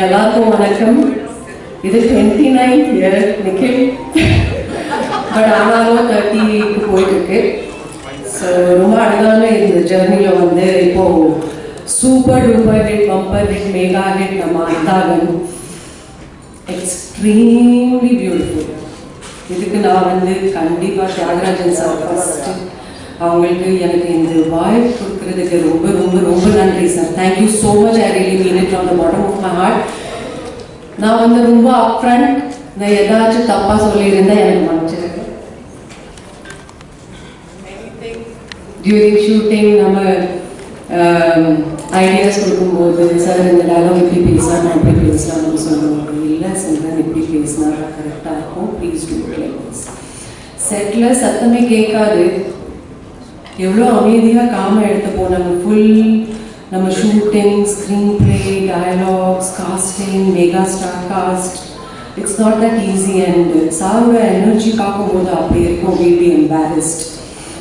எல்லாருக்கும் வணக்கம். இது 29th இயர் நிக்கில், பட் ஆனாலும் 30க்கு போயிட்டுருக்கு. ஸோ ரொம்ப அழகான இந்த ஜெர்னியில் வந்து இப்போது super duper hit, bumper hit, mega hit நம்ம அந்தாகன் எக்ஸ்ட்ரீம்லி பியூட்டிஃபுல். இதுக்கு நான் வந்து கண்டிப்பாக தியாகராஜன் சார் ஃபஸ்ட்டு அவங்களுக்கு எனக்கு இந்த வாய்ப்பு கொடுக்கறதுக்கு ரொம்ப ரொம்ப ரொம்ப நன்றி sir. Thank you so much. I really mean it from the bottom of my heart. நான் வந்து ரொம்ப அப்ஃப்ரண்ட், நான் ஏதாச்சும் தப்பாக சொல்லியிருந்தேன் எனக்கு மன்னிச்சிருக்கு. டியூரிங் ஷூட்டிங் நம்ம ஐடியாஸ் கொடுக்கும்போது சார் இந்த டயலாக் இப்படி பேசலாம், நான் இப்படி பேசலாம்னு சொல்லுவாங்க. இல்லை சார் இப்படி பேசினா கரெக்டாக இருக்கும், ப்ளீஸ் டூ ப்ளீஸ். செட்டில் சத்தமே கேட்காது, எவ்வளோ அமைதியாக காம எடுத்து போனாங்க. ஃபுல் நம்ம shooting, screenplay, dialogues, casting, mega star cast, it's not that easy. And சாரோட எனர்ஜி பார்க்கும்போது அப்படி இருக்கும், வில் பி எம்பாரஸ்ட்.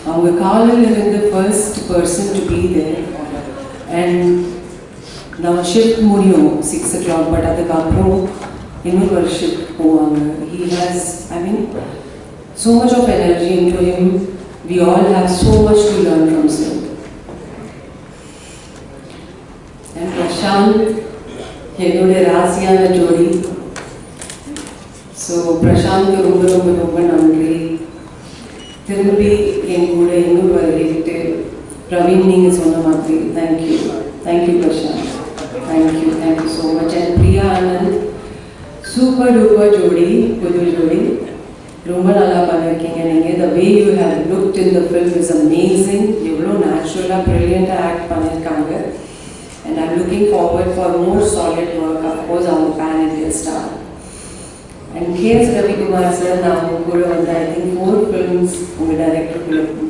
அவங்க காலையில் இருந்து first person to be there. And நம்ம ஷிஃப்ட் முடியும் 6 o'clock, பட் அதுக்கப்புறம் இன்னொரு ஒரு ஷிஃப்ட் போவாங்க. He has, I mean, so much of energy into him. We all have so much to learn from him. And Prashant, என்னோட ராசியான ஜோடி. So Prashanth ரொம்ப ரொம்ப ரொம்ப நன்றி. திரும்பி என் கூட இன்னொரு வருகிட்டு பிரவீன் நீங்கள் சொன்ன மாதிரி thank you. Thank you Prashanth, thank you so much. And Priya Anand, super duper ஜோடி, புது ஜோடி. ரொம்ப நல்லா பண்ணியிருக்கீங்க நீங்கள். The way you have looked in the film is amazing. எவ்வளோ நேச்சுரலாக ப்ரில்லியண்ட்டாக ஆக்ட் பண்ணியிருக்காங்க. And I'm looking forward for more solid work. Of course அவங்க pan India star. And KS Ravikumar sir, நான் அவங்க கூட வந்து ஐ திங்க் 4 ஃபிலிம்ஸ் உங்கள்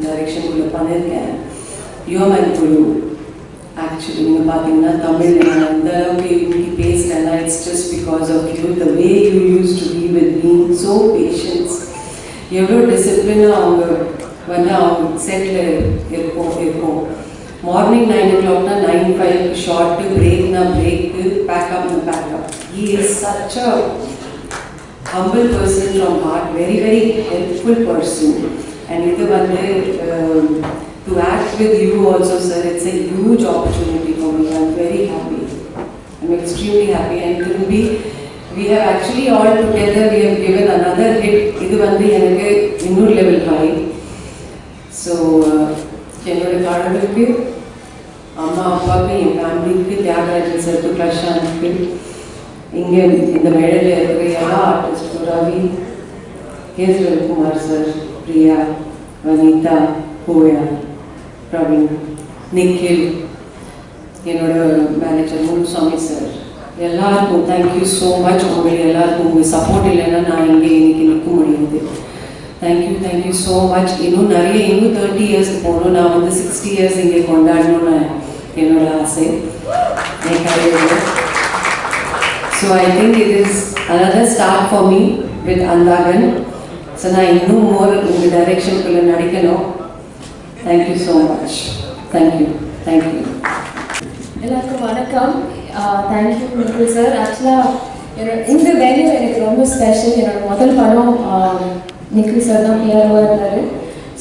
டைரக்ஷனுக்குள்ளே பண்ணியிருக்கேன். யோமன் குழு ஆக்சுவலி நீங்கள் பார்த்தீங்கன்னா தமிழ் நான் இந்த அளவுக்கு இன்னைக்கு பேசுகிறேன்னா it's just because of you. The way you use to be with me, so patience. எவ்வளோ டிசிப்ளினாக அவங்க வந்து அவங்க செட்டில் இருப்போம். மார்னிங் 9 o'clockனா 9:05 ஷார்ட்டு, பிரேக்னா பிரேக்கு, பேக்கப்னா pack up. He is such a humble person from heart, very very helpful person. And இது வந்து to act with you also sir, it's a huge opportunity for me. I'm very happy, I'm extremely happy. And திரும்பி we have actually all together we have given another hit. இது வந்து எனக்கு இன்னொரு level high. So என்னோட கடவுளுக்கு, அம்மா அப்பாவுக்கு, என் ஃபேமிலிக்கு, தியாகராஜன் சாருக்கு, பிரசாந்த்க்கு, இங்கே இந்த மேடையில் இருக்கிற எல்லா ஆர்டிஸ்டும், ரவி, கேஎஸ் ரவிக்குமார் சார், பிரியா, வனிதா, பூயா, பிரவீன், நிக்கில், என்னோட மேனேஜர் முனுசாமி சார், எல்லாருக்கும் தேங்க்யூ ஸோ மச். உங்களுக்கு எல்லாருக்கும் உங்கள் சப்போர்ட் இல்லைன்னா நான் இங்கே இன்னைக்கு நிற்க முடியாது. Thank you so much. இன்னும் 30 years போகணும். நான் வந்து 60 years இங்கே கொண்டாடணும்னு என்னோட ஆசை என் கதையில். So I think it is another start for me with Andagan. So நான் இன்னும் more உங்கள் டைரக்ஷனுக்குள்ளே நடிக்கணும். Thank you so much. Thank you. எல்லாருக்கும் வணக்கம். Thank you Nikhil sir. ஆக்சுவலாக இந்த வேல்யூ எனக்கு ரொம்ப ஸ்பெஷல். என்னோட முதல் படம் நிக்கில் சார் தான் பிஆர்ஓ இருந்தார்.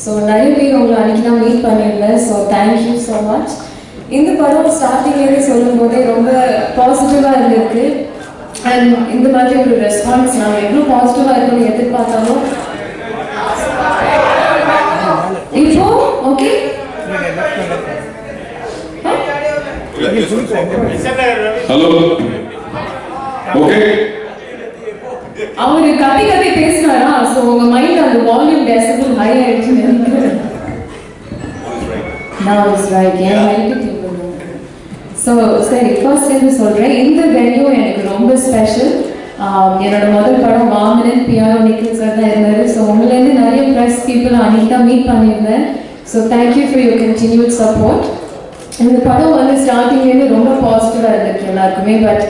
ஸோ நிறைய பேர் உங்களை அன்றைக்கி தான் மீட் பண்ணியிருந்தேன். So thank you so much. இந்த படம் ஸ்டார்டிங்லேருந்து சொல்லும் போதே ரொம்ப பாசிட்டிவாக இருந்திருக்கு. அண்ட் இந்த மாதிரி ஒரு ரெஸ்பான்ஸ் நாங்கள் எவ்வளோ பாசிட்டிவாக இருக்குன்னு எதிர்பார்த்தாலும் இப்போ ஓகே ஹலோ ஓகே அவரு கத்தி பேசினாரா? ஸோ உங்க மைண்ட் அந்த வால்யூம் டெசிபிள் ஹை ஆயிடுச்சுன்னு நினைக்கிறேன். நான் ரைட் ஏன் மைண்ட் ஸோ சரி, ஃபர்ஸ்ட் இருந்து சொல்கிறேன். இந்த வென்யூ எனக்கு ரொம்ப ஸ்பெஷல். என்னோட முதல் படம் வாமனன், பிஆர்ஓ நிக்கில் சார் தான் இருந்தார். ஸோ உங்களேருந்து நிறைய ப்ரெஸ் பீப்புள் அன்றைக்கி தான் மீட் பண்ணியிருந்தேன். So thank you for your continued support. இந்த படம் வந்து ஸ்டார்டிங்லேருந்து ரொம்ப பாசிட்டிவாக இருந்திருக்கு எல்லாருக்குமே. But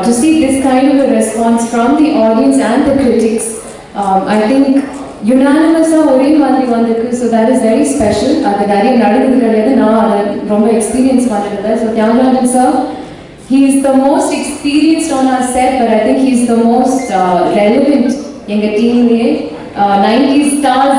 to see this kind of a response from the audience and the critics, I think யுனானிமஸாக ஒரே மாதிரி வந்திருக்கு. So that is very special. அது நிறைய நடந்தது கிடையாது. நான் அதை ரொம்ப எக்ஸ்பீரியன்ஸ் பண்ணியிருந்தேன். So Thiyagarajan sir, he is the most experienced on our set, but I think he is the most relevant எங்கள் டீம்லேயே. 90s stars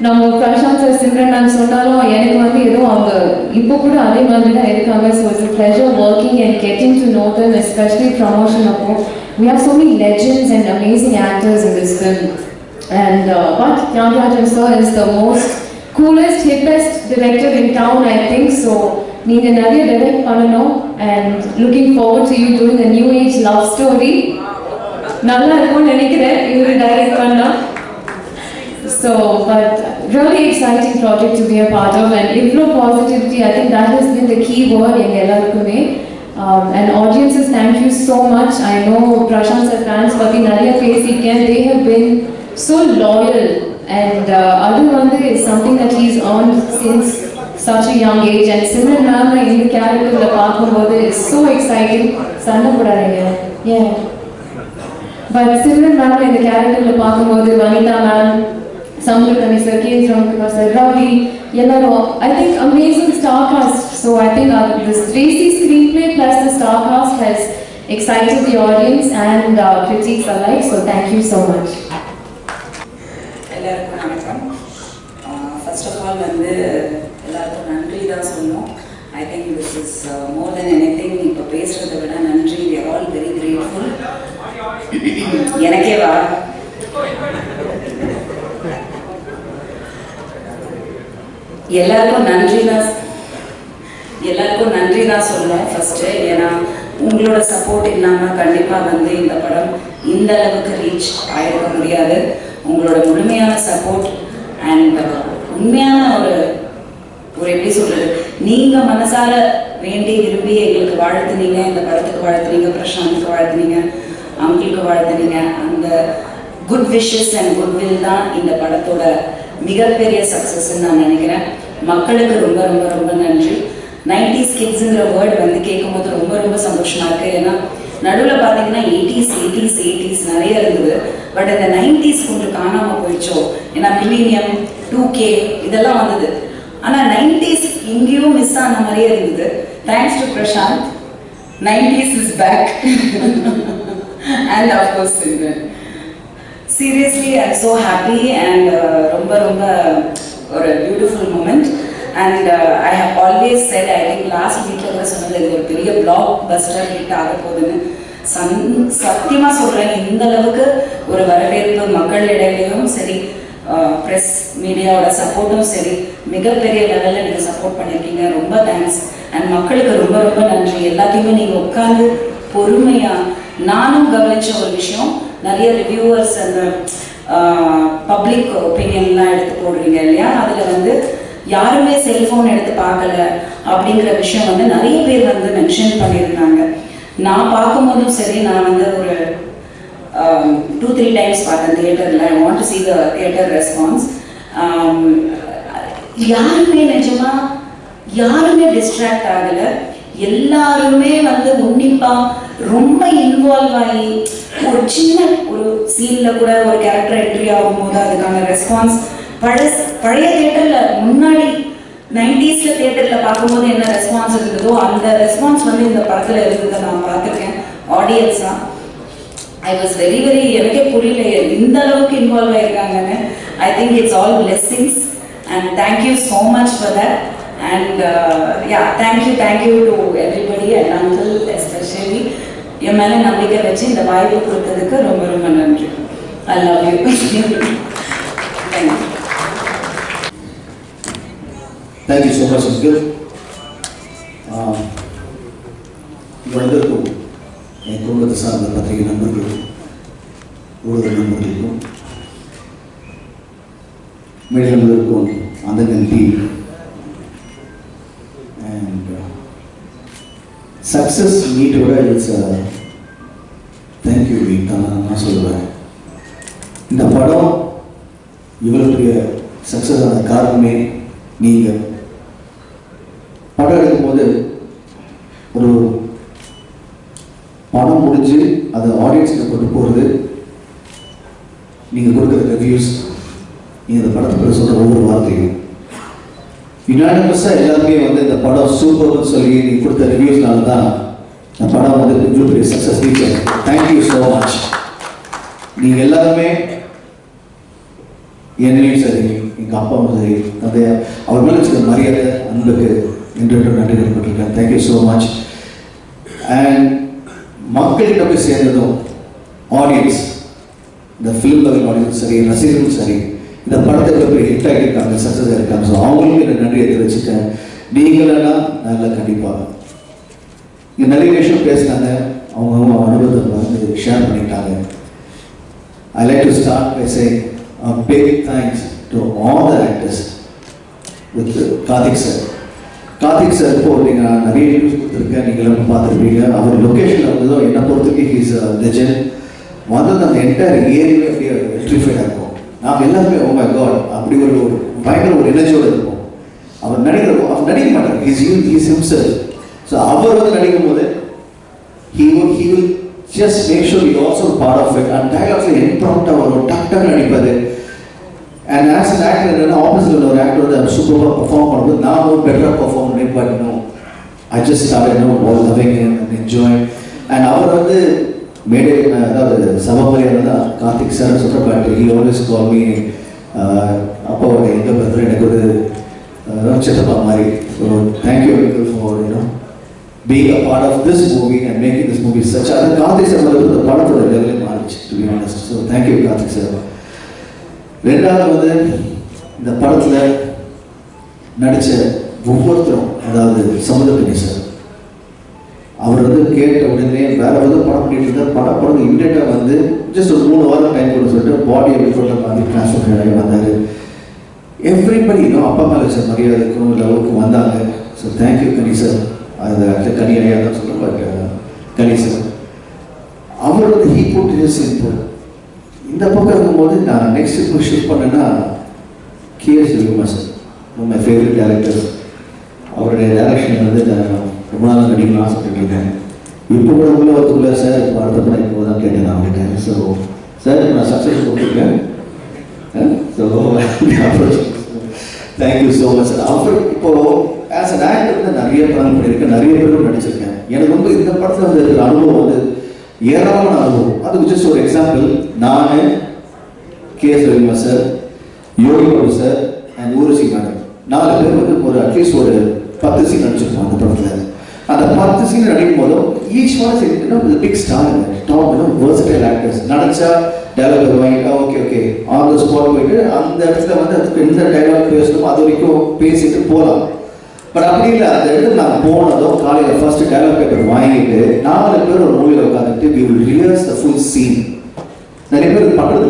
நம்ம பிரசாந்த் சார் சிம்ரன் மேம் சொன்னாலும் எனக்கு வந்து எதுவும் அவங்க இப்போ கூட அதே மாதிரி தான் இருக்காங்க. So it's a pleasure working and getting to know them, especially promotion அப்போ. We have so many legends and amazing actors in this film. And but Tyagarajan sir is the most coolest, hippest director in town, I think. So நீங்க நிறைய direct பண்ணணும் and looking forward to you doing a new age love story. நல்லா இருக்கும்னு நினைக்கிறேன் இவரு direct பண்ணா. So, but really exciting project to be a part of, and inflow positivity, I think that has been the key word in ellarkume. And audiences, thank you so much. I know Prashant sir fans patti nariya pesiken, they have been so loyal, and adu vandu is something that he's earned since such a young age. And Simran ma'am in the character la paakumbodhu is so exciting. Sanna podarenga, yeah. But Simran ma'am in the character la paakumbodhu, Vanitha ma'am, Samrukani sir, K. Ramkumar sir, Ravi, Yellaro, I think amazing star cast. So I think this Tracy screenplay plus the star cast has excited the audience and critics alike. So thank you so much. எல்லாருக்கும் வணக்கம். First of all வந்து எல்லாருக்கும் நன்றி தான் சொல்லணும். I think this is more than anything. இப்போ பேசுகிறத விட நன்றி. We are all very grateful. எனக்கே வா எல்லாருக்கும் நன்றி தான் சொல்லணும் ஃபர்ஸ்ட்டு. ஏன்னா உங்களோட சப்போர்ட் இல்லாமல் கண்டிப்பாக வந்து இந்த படம் இந்த அளவுக்கு ரீச் ஆகிருக்க முடியாது. உங்களோட முழுமையான சப்போர்ட் அண்ட் உண்மையான ஒரு எப்படி சொல்கிறது, நீங்கள் மனசார வேண்டி விரும்பி எங்களுக்கு வாழ்த்துனீங்க, இந்த படத்துக்கு வாழ்த்துனீங்க, பிரசாந்துக்கு வாழ்த்துனீங்க, அங்கிளுக்கு வாழ்த்துனீங்க. அந்த குட் விஷஸ் அண்ட் குட்வில் தான் இந்த படத்தோட மிகப்பெரிய சக்ஸஸ்ன்னு நான் நினைக்கிறேன். மக்களுக்கு ரொம்ப ரொம்ப ரொம்ப நன்றி. 90s கிட்ஸுங்கிற வேர்டு வந்து கேட்கும்போது ரொம்ப ரொம்ப சந்தோஷமாக இருக்குது. ஏன்னா நடுவில் பார்த்தீங்கன்னா 80s நிறைய இருந்தது. பட் இந்த 90s கொஞ்சம் காணாமல் போயிடுச்சோ. ஏன்னா மில்லினியம் 2K இதெல்லாம் வந்தது. ஆனால் 90s இங்கேயும் மிஸ் ஆன மாதிரியே இருந்தது. Thanks to Prashanth, 90s is back. And of course seriously I'm so happy and ரொம்ப ரொம்ப ஒரு beautiful moment. And I have always said, I think last வீக்கில் கூட சொன்னது, இது ஒரு பெரிய பிளாக் பஸ்டர் ஹிட் ஆக போகுதுன்னு. சத்தியமாக சொல்கிறேன், இந்த அளவுக்கு ஒரு வரவேற்பு மக்கள் இடையிலையும் சரி, ப்ரெஸ் மீடியாவோட சப்போர்ட்டும் சரி, மிகப்பெரிய லெவலில் நீங்கள் சப்போர்ட் பண்ணியிருக்கீங்க. ரொம்ப தேங்க்ஸ். அண்ட் மக்களுக்கு ரொம்ப ரொம்ப நன்றி. எல்லாத்தையுமே நீங்கள் உட்காந்து பொறுமையாக, நானும் கவனித்த ஒரு விஷயம், நிறைய ரிவ்யூவர்ஸ் அந்த பப்ளிக் ஒப்பீனியன்லாம் எடுத்து போடுறீங்க இல்லையா, அதில் வந்து யாருமே செல்ஃபோன் எடுத்து பார்க்கல அப்படிங்கிற விஷயம் வந்து நிறைய பேர் வந்து மென்ஷன் பண்ணியிருந்தாங்க. நான் பார்க்கும்போதும் சரி, நான் வந்து ஒரு 2-3 டைம்ஸ் பார்த்தேன் தியேட்டரில். ஐ want to see the theater response. யாருமே நிஜமாக யாருமே டிஸ்ட்ராக்ட் ஆகலை. எல்லாருமே வந்து உன்னிப்பாக ரொம்ப இன்வால்வ் ஆகி, ஒரு சின்ன ஒரு சீனில் கூட ஒரு கேரக்டர் என்ட்ரி ஆகும்போது அதுக்கான ரெஸ்பான்ஸ் பழைய தியேட்டரில் முன்னாடி 90s தியேட்டரில் பார்க்கும்போது என்ன ரெஸ்பான்ஸ் இருந்ததோ அந்த ரெஸ்பான்ஸ் வந்து இந்த படத்தில் இருந்ததை நான் பார்த்துருக்கேன் ஆடியன்ஸாக. ஐ வாஸ் வெரி எனக்கே புரியல இந்த அளவுக்கு இன்வால்வ் ஆகிருக்காங்கன்னு. I think it's all blessings and thank you so much for that. And thank you to everybody and uncle especially என் மேலே நம்பிக்கை வச்சு இந்த வாய்ப்பு கொடுத்ததுக்கு ரொம்ப ரொம்ப நன்றி. I love you. Thank you. Thank you so much, Uncle. இங்கே வந்திருக்கும் என் குடும்பத்தை சார்ந்த பத்திரிகை நண்பர்களுக்கும் ஊடக நண்பர்களுக்கும் மேடையில் இருக்கும் அந்த நன்றி அண்ட் சக்ஸஸ் மீட்டோட இட்ஸ் தேங்க்யூ மீட் தான் நான் சொல்லுவேன். இந்த படம் இவ்வளோ பெரிய சக்ஸஸ் ஆன காரணமே நீங்கள். படம் எடுக்கும்போது ஒரு படம் முடிஞ்சு அதை ஆடியன்ஸுக்கு கொண்டு போகிறது, நீங்கள் கொடுக்குற ரிவ்யூஸ், நீங்கள் இந்த படத்துக்கு சொல்கிற ஒவ்வொரு வார்த்தையும் யுனானிமஸாக எல்லாருமே வந்து இந்த படம் சூப்பர்னு சொல்லி நீங்கள் கொடுத்த ரிவ்யூஸ்னால தான் இந்த படம் வந்து இவ்வளோ பெரிய success reach. Thank you so much. நீங்கள் எல்லாருமே என்னையும் சரி, எங்கள் அப்பாவும் சரி, அதை அவர் மேலே வச்சுக்க மரியாதை, அன்புக்கு என்று நன்றி தெரிவிப்பட்டிருக்கேன். Thank you so much. அண்ட் மக்கள்கிட்ட போய் சேர்ந்ததும் ஆடியன்ஸ், இந்த ஃபிலிம் லவிங் ஆடியன்ஸ் சரி, ரசிகர்களும் சரி, இந்த படத்தை போய் ஹிட் ஆகியிருக்காங்க, சக்ஸஸ் ஆகிருக்காங்க. ஸோ அவங்களுக்கும் எனக்கு நன்றியை தெரிவிச்சுட்டேன். நீங்களெல்லாம் நல்லா கண்டிப்பாக இங்கே நிறைய விஷயம் பேசினாங்க, அவங்க அனுபவத்தை வந்து ஷேர் பண்ணிட்டாங்க. I like to start by saying a big thanks to all the actors with Karthik sir. Karthik sir இப்போ நீங்கள் நிறைய நியூஸ் கொடுத்துருக்கேன், நீங்களும் பார்த்துருப்பீங்க. அவர் லொக்கேஷனில் வந்ததோ என்னை பொறுத்தவரைக்கும் ஹீஸ் லெஜெண்ட். முதல்ல அந்த என்டையர் ஏரியாவே அப்படியே எலக்ட்ரிஃபைடாக இருக்கும். நாம் எல்லாருமே ஓ மை காட் அப்படி ஒரு பயங்கர ஒரு எனர்ஜியோடு இருக்கும். அவர் நடிக்க மாட்டார், ஹீஸ் ஹிம்செல்ஃப். ஸோ அவர் வந்து நடிக்கும் போது he will just make sure he also part of it. And dialogues like impromptu or டக்கு நடிப்பாரு. And as an actor, opposite ஒரு actor வந்து சூப்பராக பெர்ஃபார்ம் பண்ணும்போது நான் ஒரு பெட்டராக பெர்ஃபார்ம் பண்ணேன். But no, I just started all loving him and enjoying. And அவர் வந்து மேடை அதாவது சபமரியாதை தான் கார்த்திக் சார் சொல்கிற. But he always call me அப்பாவோட எங்கள் பிரதர், எனக்கு ஒரு சித்தப்பா மாதிரி. So thank you for being a part of this movie and making this movie such a Karthik sir வந்து இந்த படத்தோட லெவலே மாறிச்சு, to be honest. So thank you Karthik sir. ரெண்டாவது வந்து இந்த படத்தில் நடித்த ஒவ்வொருத்தரும், அதாவது சமுதிரக்கனி சார், அவர் வந்து கேட்ட உடனே வேற வந்து படம் பண்ணிட்டு இருந்தார். படம் இம்மிடியட்டாக வந்து ஜஸ்ட் ஒரு 3 வாரம் டைம் கொடுத்து சொல்லிட்டு பாடியை விட்டு மாதிரி டிரான்ஸ்ஃபர் ஆகி வந்தார். எவ்ரிபடி அப்பா மேலே சார் மரியாதை இருக்கும் லெவலுக்கு வந்தாங்க. ஸோ தேங்க்யூ கனி சார். அது கனி ஐயா தான் சொல்லுவேன். பட் கனி சார் அவர் வந்து ஹீ புட் ஹிஸ் இன்புட். இந்த பக்கம் இருக்கும்போது நான் நெக்ஸ்ட் இப்போ ஷூட் பண்ணேன்னா KS Ravikumar sir, my favourite director. அவருடைய டேரக்ஷன் வந்து நான் ரொம்ப நாள் நடிக்கணும்னு ஆசைப்பட்டுருக்கேன். இப்போ கூட உள்ள வரத்துக்குள்ள சார் இப்போ அடுத்த படம் இப்போ தான் கேட்டேன் நான் அவர்கிட்ட. ஸோ சார் நான் சக்ஸஸ் கொடுத்துருக்கேன். So thank you so much sir. அவர் இப்போது ஆஸ் அன் ஆக்டர் வந்து நிறைய படம் பண்ணியிருக்கேன், நிறைய பேரும் நடிச்சிருக்கேன். எனக்கு வந்து இந்த படத்தில் வந்து இருக்கிற அனுபவம் வந்து ஏராளமான அனுபவம். அதுக்கு ஜஸ்ட் ஒரு எக்ஸாம்பிள், நான் KS Ravikumar sir, Yogi Babu sir and Urvashi madam 4 பேர் வந்து ஒரு அட்லீஸ்ட் ஒரு 10 சீன் நடிச்சிருக்கோம் அந்த படத்தில். அந்த 10 சீன் நடிக்கும் போதும் each one big star, top versatile actors. நடிச்சா டைலாக் வாங்கிட்டா ஓகே ஆன் த ஸ்பாட் போயிட்டு அந்த இடத்துல வந்து அதுக்கு எந்த டைலாக் பேசணுமோ அது வரைக்கும் பேசிட்டு போகலாம். பட் அப்படி இல்லை, அந்த இடத்துல நான் போனதும் காலையில் ஃபர்ஸ்ட் டைலாக் பேப்பர் வாங்கிட்டு 4 பேர் ஒரு மூவியில் உட்காந்துட்டு we will rehearse the full scene. நிறைய பேர் பண்ணுறது.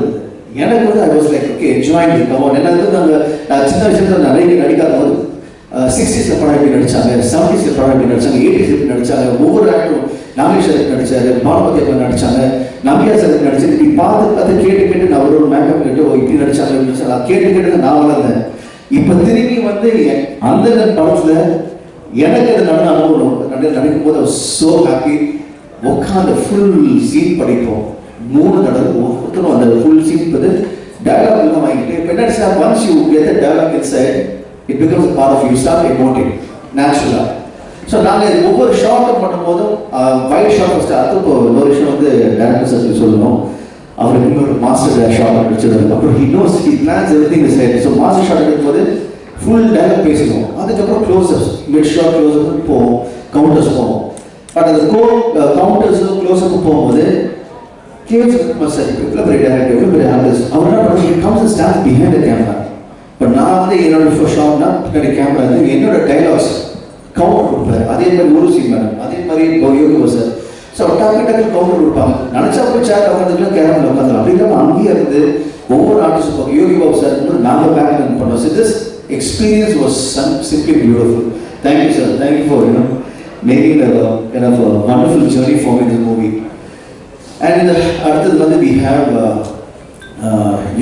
எனக்கு வந்து I was like okay enjoying it. என்ன வந்து நான் சின்ன விஷயத்தில் நிறைய நடிக்காத போது 60s படம் எப்படி நடிச்சாங்க, 70s படம் எப்படி நடிச்சாங்க, 80s எப்படி நடிச்சாங்க, ஒவ்வொரு ஆக்டரும் நாகேஷ் சார் நடிச்சாரு, பானுமதி அப்பா நடிச்சாங்க, நம்பியா சார் நடிச்சு இப்படி பார்த்து கேட்டு நான் ஒரு மேக்கப் கேட்டு இப்படி நடிச்சாங்க கேட்டு நான் வளர்ந்தேன். இப்போ திரும்பி வந்து அந்த படத்தில் எனக்கு அது நடன அனுபவம் நடிக்கும் போது ஸோ ஹாப்பி. உட்காந்து ஃபுல் சீன் படிப்போம் 3 தடவை ஒருத்தரும் அந்த ஃபுல் சீன் வந்து டயலாக் எல்லாம் வாங்கிட்டு இப்போ என்ன sir once you get the dialogue inside it becomes part of you start emoting நேச்சுரலாக. ஸோ நாங்கள் ஒவ்வொரு ஷார்ட்டும் பண்ணும்போதும் வைட் ஷார்ட் ஃபஸ்ட்டு அது இப்போ ஒரு விஷயம் வந்து டேரக்டர் சார் சொல்லணும். அவருக்கு இன்னொரு மாஸ்டர் ஷார்ட் அடிச்சது, அப்புறம் he knows he plans everything is right. So master shot எடுக்கும்போது ஃபுல் டயலாக் பேசணும், அதுக்கப்புறம் க்ளோசப்ஸ் மிட் ஷார்ட் க்ளோஸ்அப் போவோம், கவுண்டர்ஸ் போவோம். பட் அந்த கவுண்டர்ஸும் க்ளோஸ்அப்பும் போகும்போது KS ரவிக்குமார் சார் எவ்வளோ பெரிய டேரக்டர், எவ்வளோ பெரிய ஆர்டிஸ்ட், அவர் என்ன பண்ணுறது comes stand behind the camera. But நான் வந்து என்னோட ஷார்ட்னா பின்னாடி கேமரா வந்து என்னோட டைலாக்ஸ் கவுண்டர் கொடுப்பாரு. அதே மாதிரி ஊர்வசி மேடம், அதே மாதிரி யோகி சார். ஸோ டக்கு கவுண்டர் கொடுப்பாங்க. நினச்சா போய் சேர் உட்காந்துக்கலாம், கேமரா உட்காந்துலாம். அப்படி இல்லாமல் அங்கேயே இருந்து ஒவ்வொரு ஆர்டிஸ்டும் பார்க்க யோகி பாபு சார் வந்து நாங்கள் பேக் பண்ணோம். So this experience was simply beautiful. Thank you sir, thank you for making kind of a wonderful journey for me in the movie. And இந்த அடுத்தது வந்து we have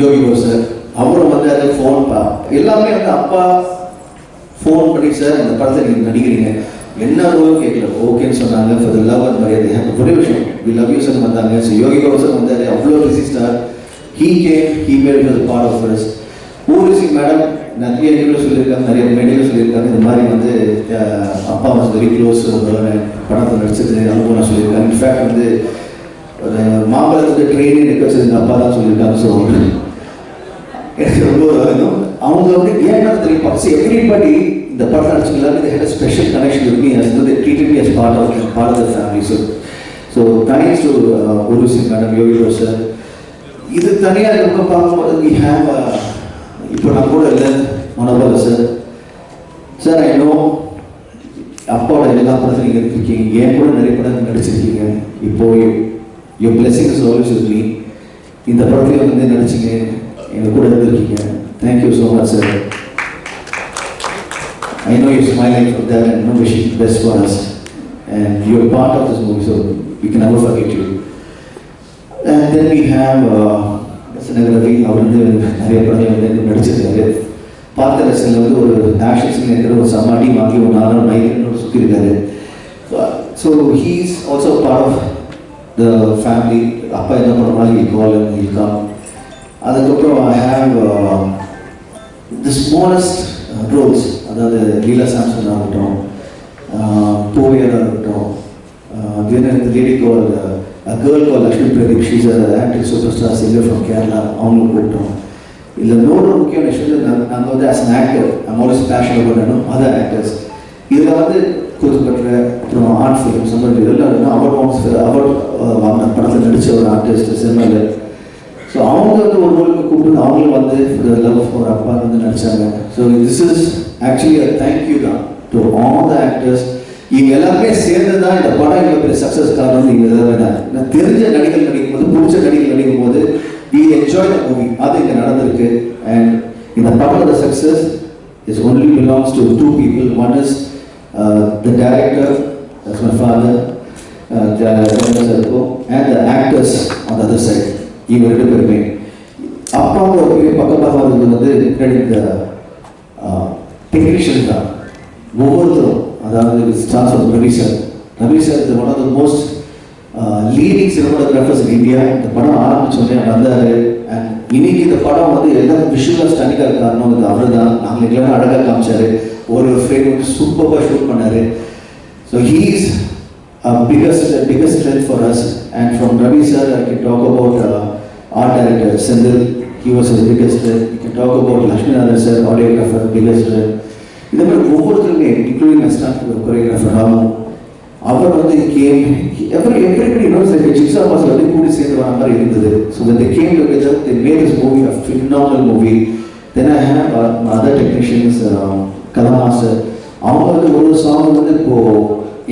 Yogi Babu sir. அவரும் வந்து அதை ஃபோன் எல்லாமே வந்து அப்பா ஃபோன் பண்ணி சார் இந்த படத்தை நீங்கள் நடிக்கிறீங்க என்ன ரோல் கேட்கல, ஓகேன்னு சொன்னாங்க. ஃபார் த லவ் அண்ட் மரியாதை ஒரே விஷயம் வி லவ் யூ சார் வந்தாங்க. ஸோ யோகி பாபு சார் வந்தார், அவ்வளோ busy star. He came, he made it was part of us. Urvashi madam நிறைய இதில் சொல்லியிருக்காங்க, நிறைய மேடையில் சொல்லியிருக்காங்க. இந்த மாதிரி வந்து அப்பா வாஸ் வெரி க்ளோஸ் படத்தில் நடிச்சது அனுபவம் சொல்லியிருக்காங்க. இன்ஃபேக்ட் வந்து ஒரு மாம்பழத்துக்கு ட்ரெயினே நிற்க வச்சது எங்கள் அப்பா தான் சொல்லியிருக்காங்க. ஸோ எனக்கு ரொம்ப அவங்க வந்து ஏன்னா தெரியும் பார்த்து எவ்ரிபடி இந்த படம் நடிச்சுக்கலாம். they had a special connection with me as they treated me as part of the family. So thanks to Urvashi madam, Yogi sir. இது தனியாக இருக்க பார்க்கும்போது we have இப்போ நான் கூட இல்லை மனோபல சார் ஐ நோ அப்பாவோட எல்லா படத்தையும் நீங்கள் எடுத்திருக்கீங்க, ஏன் கூட நிறைய படம் நடிச்சிருக்கீங்க. இப்போ your blessing is always with me. இந்த படத்தையும் வந்து நடிச்சிங்க, எங்கள் கூட இருந்திருக்கீங்க. Thank you so much sir. I know you're smiling for that and wishing the best for us. And you're part of this movie, so we can never forget you. And then we have Ravi, அவர் வந்து நிறைய படங்கள் வந்து நடிச்சிருக்காரு. பார்த்த ரசனில் வந்து ஒரு action scene இருக்கிற ஒரு சமாடி வாங்கி ஒரு 4 மைக்கு சுற்றிருக்காரு. So he is also part of the family. அப்பா என்ன பண்ணுறாங்க இன்வால்வ் இருக்கான். அதுக்கப்புறம் I have the smallest roles, அதாவது லீலா சாம்சன் ஆகட்டும், போயர் ஆகட்டும், lady call girl call Lakshmi Pradeep, she's acting super star singer from Kerala, அவங்களுக்கு கூப்பிட்டோம். இதில் இன்னொரு முக்கியமான விஷயம், நாங்கள் வந்து as an actor always passion பண்ணணும் அதர் ஆக்டர்ஸ். இதில் வந்து கூத்துப்பற்ற அப்புறம் ஆர்ட் ஃபிலிம் சம்பந்த இதெல்லாம் அவார்ட் வாங்கின படத்தில் நடித்த ஒரு ஆர்டிஸ்ட் சினிமாவில். ஸோ அவங்க வந்து ஒரு ரோலுக்கு கூப்பிட்டு அவங்களும் வந்து லவ் ஃபார் அப்பா வந்து நடித்தாங்க. So this is actually a thank you தான் டு ஆல் த ஆக்டர்ஸ். இவங்க எல்லாருமே சேர்ந்து தான் இந்த படம் இவ்வளோ பெரிய சக்ஸஸ் காரணம். நீங்கள் நான் தெரிஞ்ச நடிகர் நடிக்கும் போது, பிடிச்ச நடிகர் நடிக்கும் போது we enjoy the movie. அது இங்கே நடந்திருக்கு. அண்ட் இந்த படத்தோட success is only belongs to 2 people. One is the director, that's my father, and the actors on the other side. இவங்க 2 பேருமே அப்பாவோட ஒரு பெரிய பக்கமாக வந்து இந்த டெக்னீஷியன் தான் ஒவ்வொருத்தரும். அதாவது stars of Ravi sir is one of the most leading cinematographers in India. இந்த படம் ஆரம்பிச்சோடனே வந்தார். அண்ட் இன்னைக்கு இந்த படம் வந்து எல்லாம் விஷுவலாக ஸ்டனிக்காக காரணம் வந்து அவர் தான். நாங்கள் எல்லாம் அழகாக காமிச்சார், ஒரு ஃப்ரேம் வந்து சூப்பராக ஷூட் பண்ணார். So he is biggest strength for us. And from Ravi sir I can talk about art director Sendil, he was his biggest strength. You can talk about Lakshmi Narayan sir, choreographer, biggest strength. இந்த மாதிரி ஒவ்வொருத்தருமே including assistant choreographer Ramu, அவர் வந்து came everybody knows that jigsaw பாஸ் வந்து கூடி சேர்ந்து வர மாதிரி இருந்தது. So when they came together they made this movie a phenomenal movie. Then I have other technicians, Kala master, அவங்க வந்து ஒரு சாங் வந்து இப்போ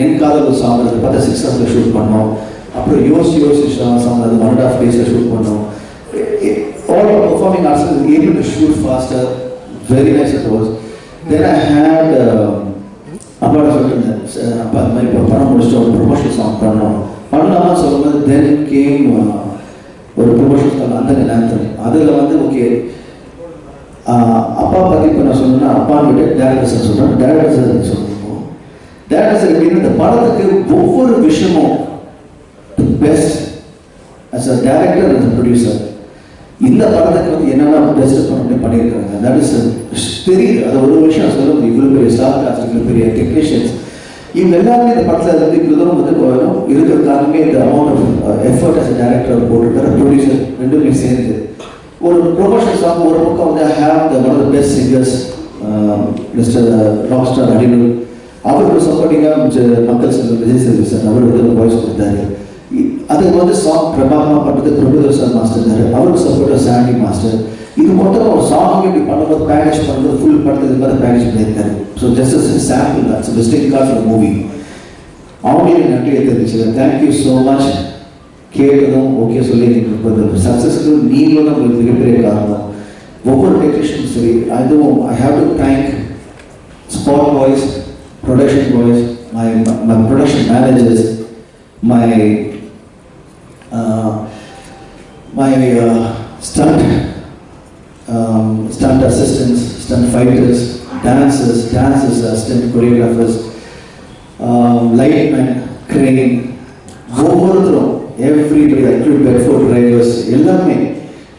என் காதல் ஒரு சாங் அது பார்த்தா 6 hours ஷூட் பண்ணோம். அப்புறம் யோசி சாங் அது 1.5 days ஷூட் பண்ணோம். All our performing artists were able to shoot faster. Very nice it was. Then I had அப்பாவோட சொல்லியிருந்தேன், அப்பா அது மாதிரி இப்போ படம் முடிச்சுட்டு ஒரு ப்ரொமோஷன் சாங் பண்ணலாமா சொல்லும்போது தென் கேம் ஒரு ப்ரொமோஷன் சாங் அந்த ஆந்தம். அதில் வந்து ஓகே அப்பா பற்றி இப்போ நான் சொன்னேன்னா அப்பான்னு விட்டு டேரக்டர் சார் சொல்கிறேன். டேரக்டர் சார் சொல்லுவோம். டேரக்டர் சார் எப்படின்னா இந்த படத்துக்கு ஒவ்வொரு விஷயமும் best as a director and producer இந்த படத்துக்கு வந்து என்னென்ன பெஸ்ட் பண்ணியிருக்காங்க. தட் இஸ் தெரியுது. அது ஒரு விஷயம் சொல்லுவது இவ்வளோ பெரிய ஸ்டார் காஸ்ட், இவ்வளோ பெரிய டெக்னீஷியன்ஸ், இவங்க எல்லாருமே இந்த படத்தில் வந்து இவ்வளோ தூரம் வந்து இருக்கிற காரணமே இந்த amount of effort as director போட்டுருக்கிற ப்ரொடியூசர் ரெண்டுமே சேர்ந்து ஒரு ப்ரொமோஷன் சாங். ஒரு பக்கம் வந்து have the one of the best singers mister rock star அடினு, அவருக்கு சப்போர்ட்டிங்காக மக்கள் செல்வம் விஜய் சேதுபதி சார் அவர் வந்து வாய்ஸ் கொடுத்தாரு. அதுக்கு வந்து சாங் பிரபாகமாக பண்ணுறது பிரபுதர் சார் மாஸ்டர் இருந்தார், அவருக்கு சப்போர்ட்டர் சாண்டி மாஸ்டர். இது மொத்தம் ஒரு சாங் இப்படி பண்ணும்போது பேக்கேஜ் பண்ணுறது ஃபுல் படத்துக்கு மாதிரி பேக்கேஜ் பண்ணியிருக்காரு. ஸோ ஜஸ்ட் அஸ் சாம்பிள் தான், so visiting card for movie. அவங்களுக்கு நன்றியை தெரிவிச்சுக்கிறேன். Thank you so much. கேட்டதும் ஓகே சொல்லி நீங்கள் சக்ஸஸ்க்கு நீங்களும் தான் உங்களுக்கு மிகப்பெரிய காரணம். ஒவ்வொரு டெக்னீஷியனும் சரி, அதுவும் I have to thank spot boys, production boys, my production managers, my stunt assistants, stunt fighters, dancers, stunt choreographers, lightmen, crane, ஒவ்வொருத்தரும் everybody, actually Bedford drivers எல்லாமே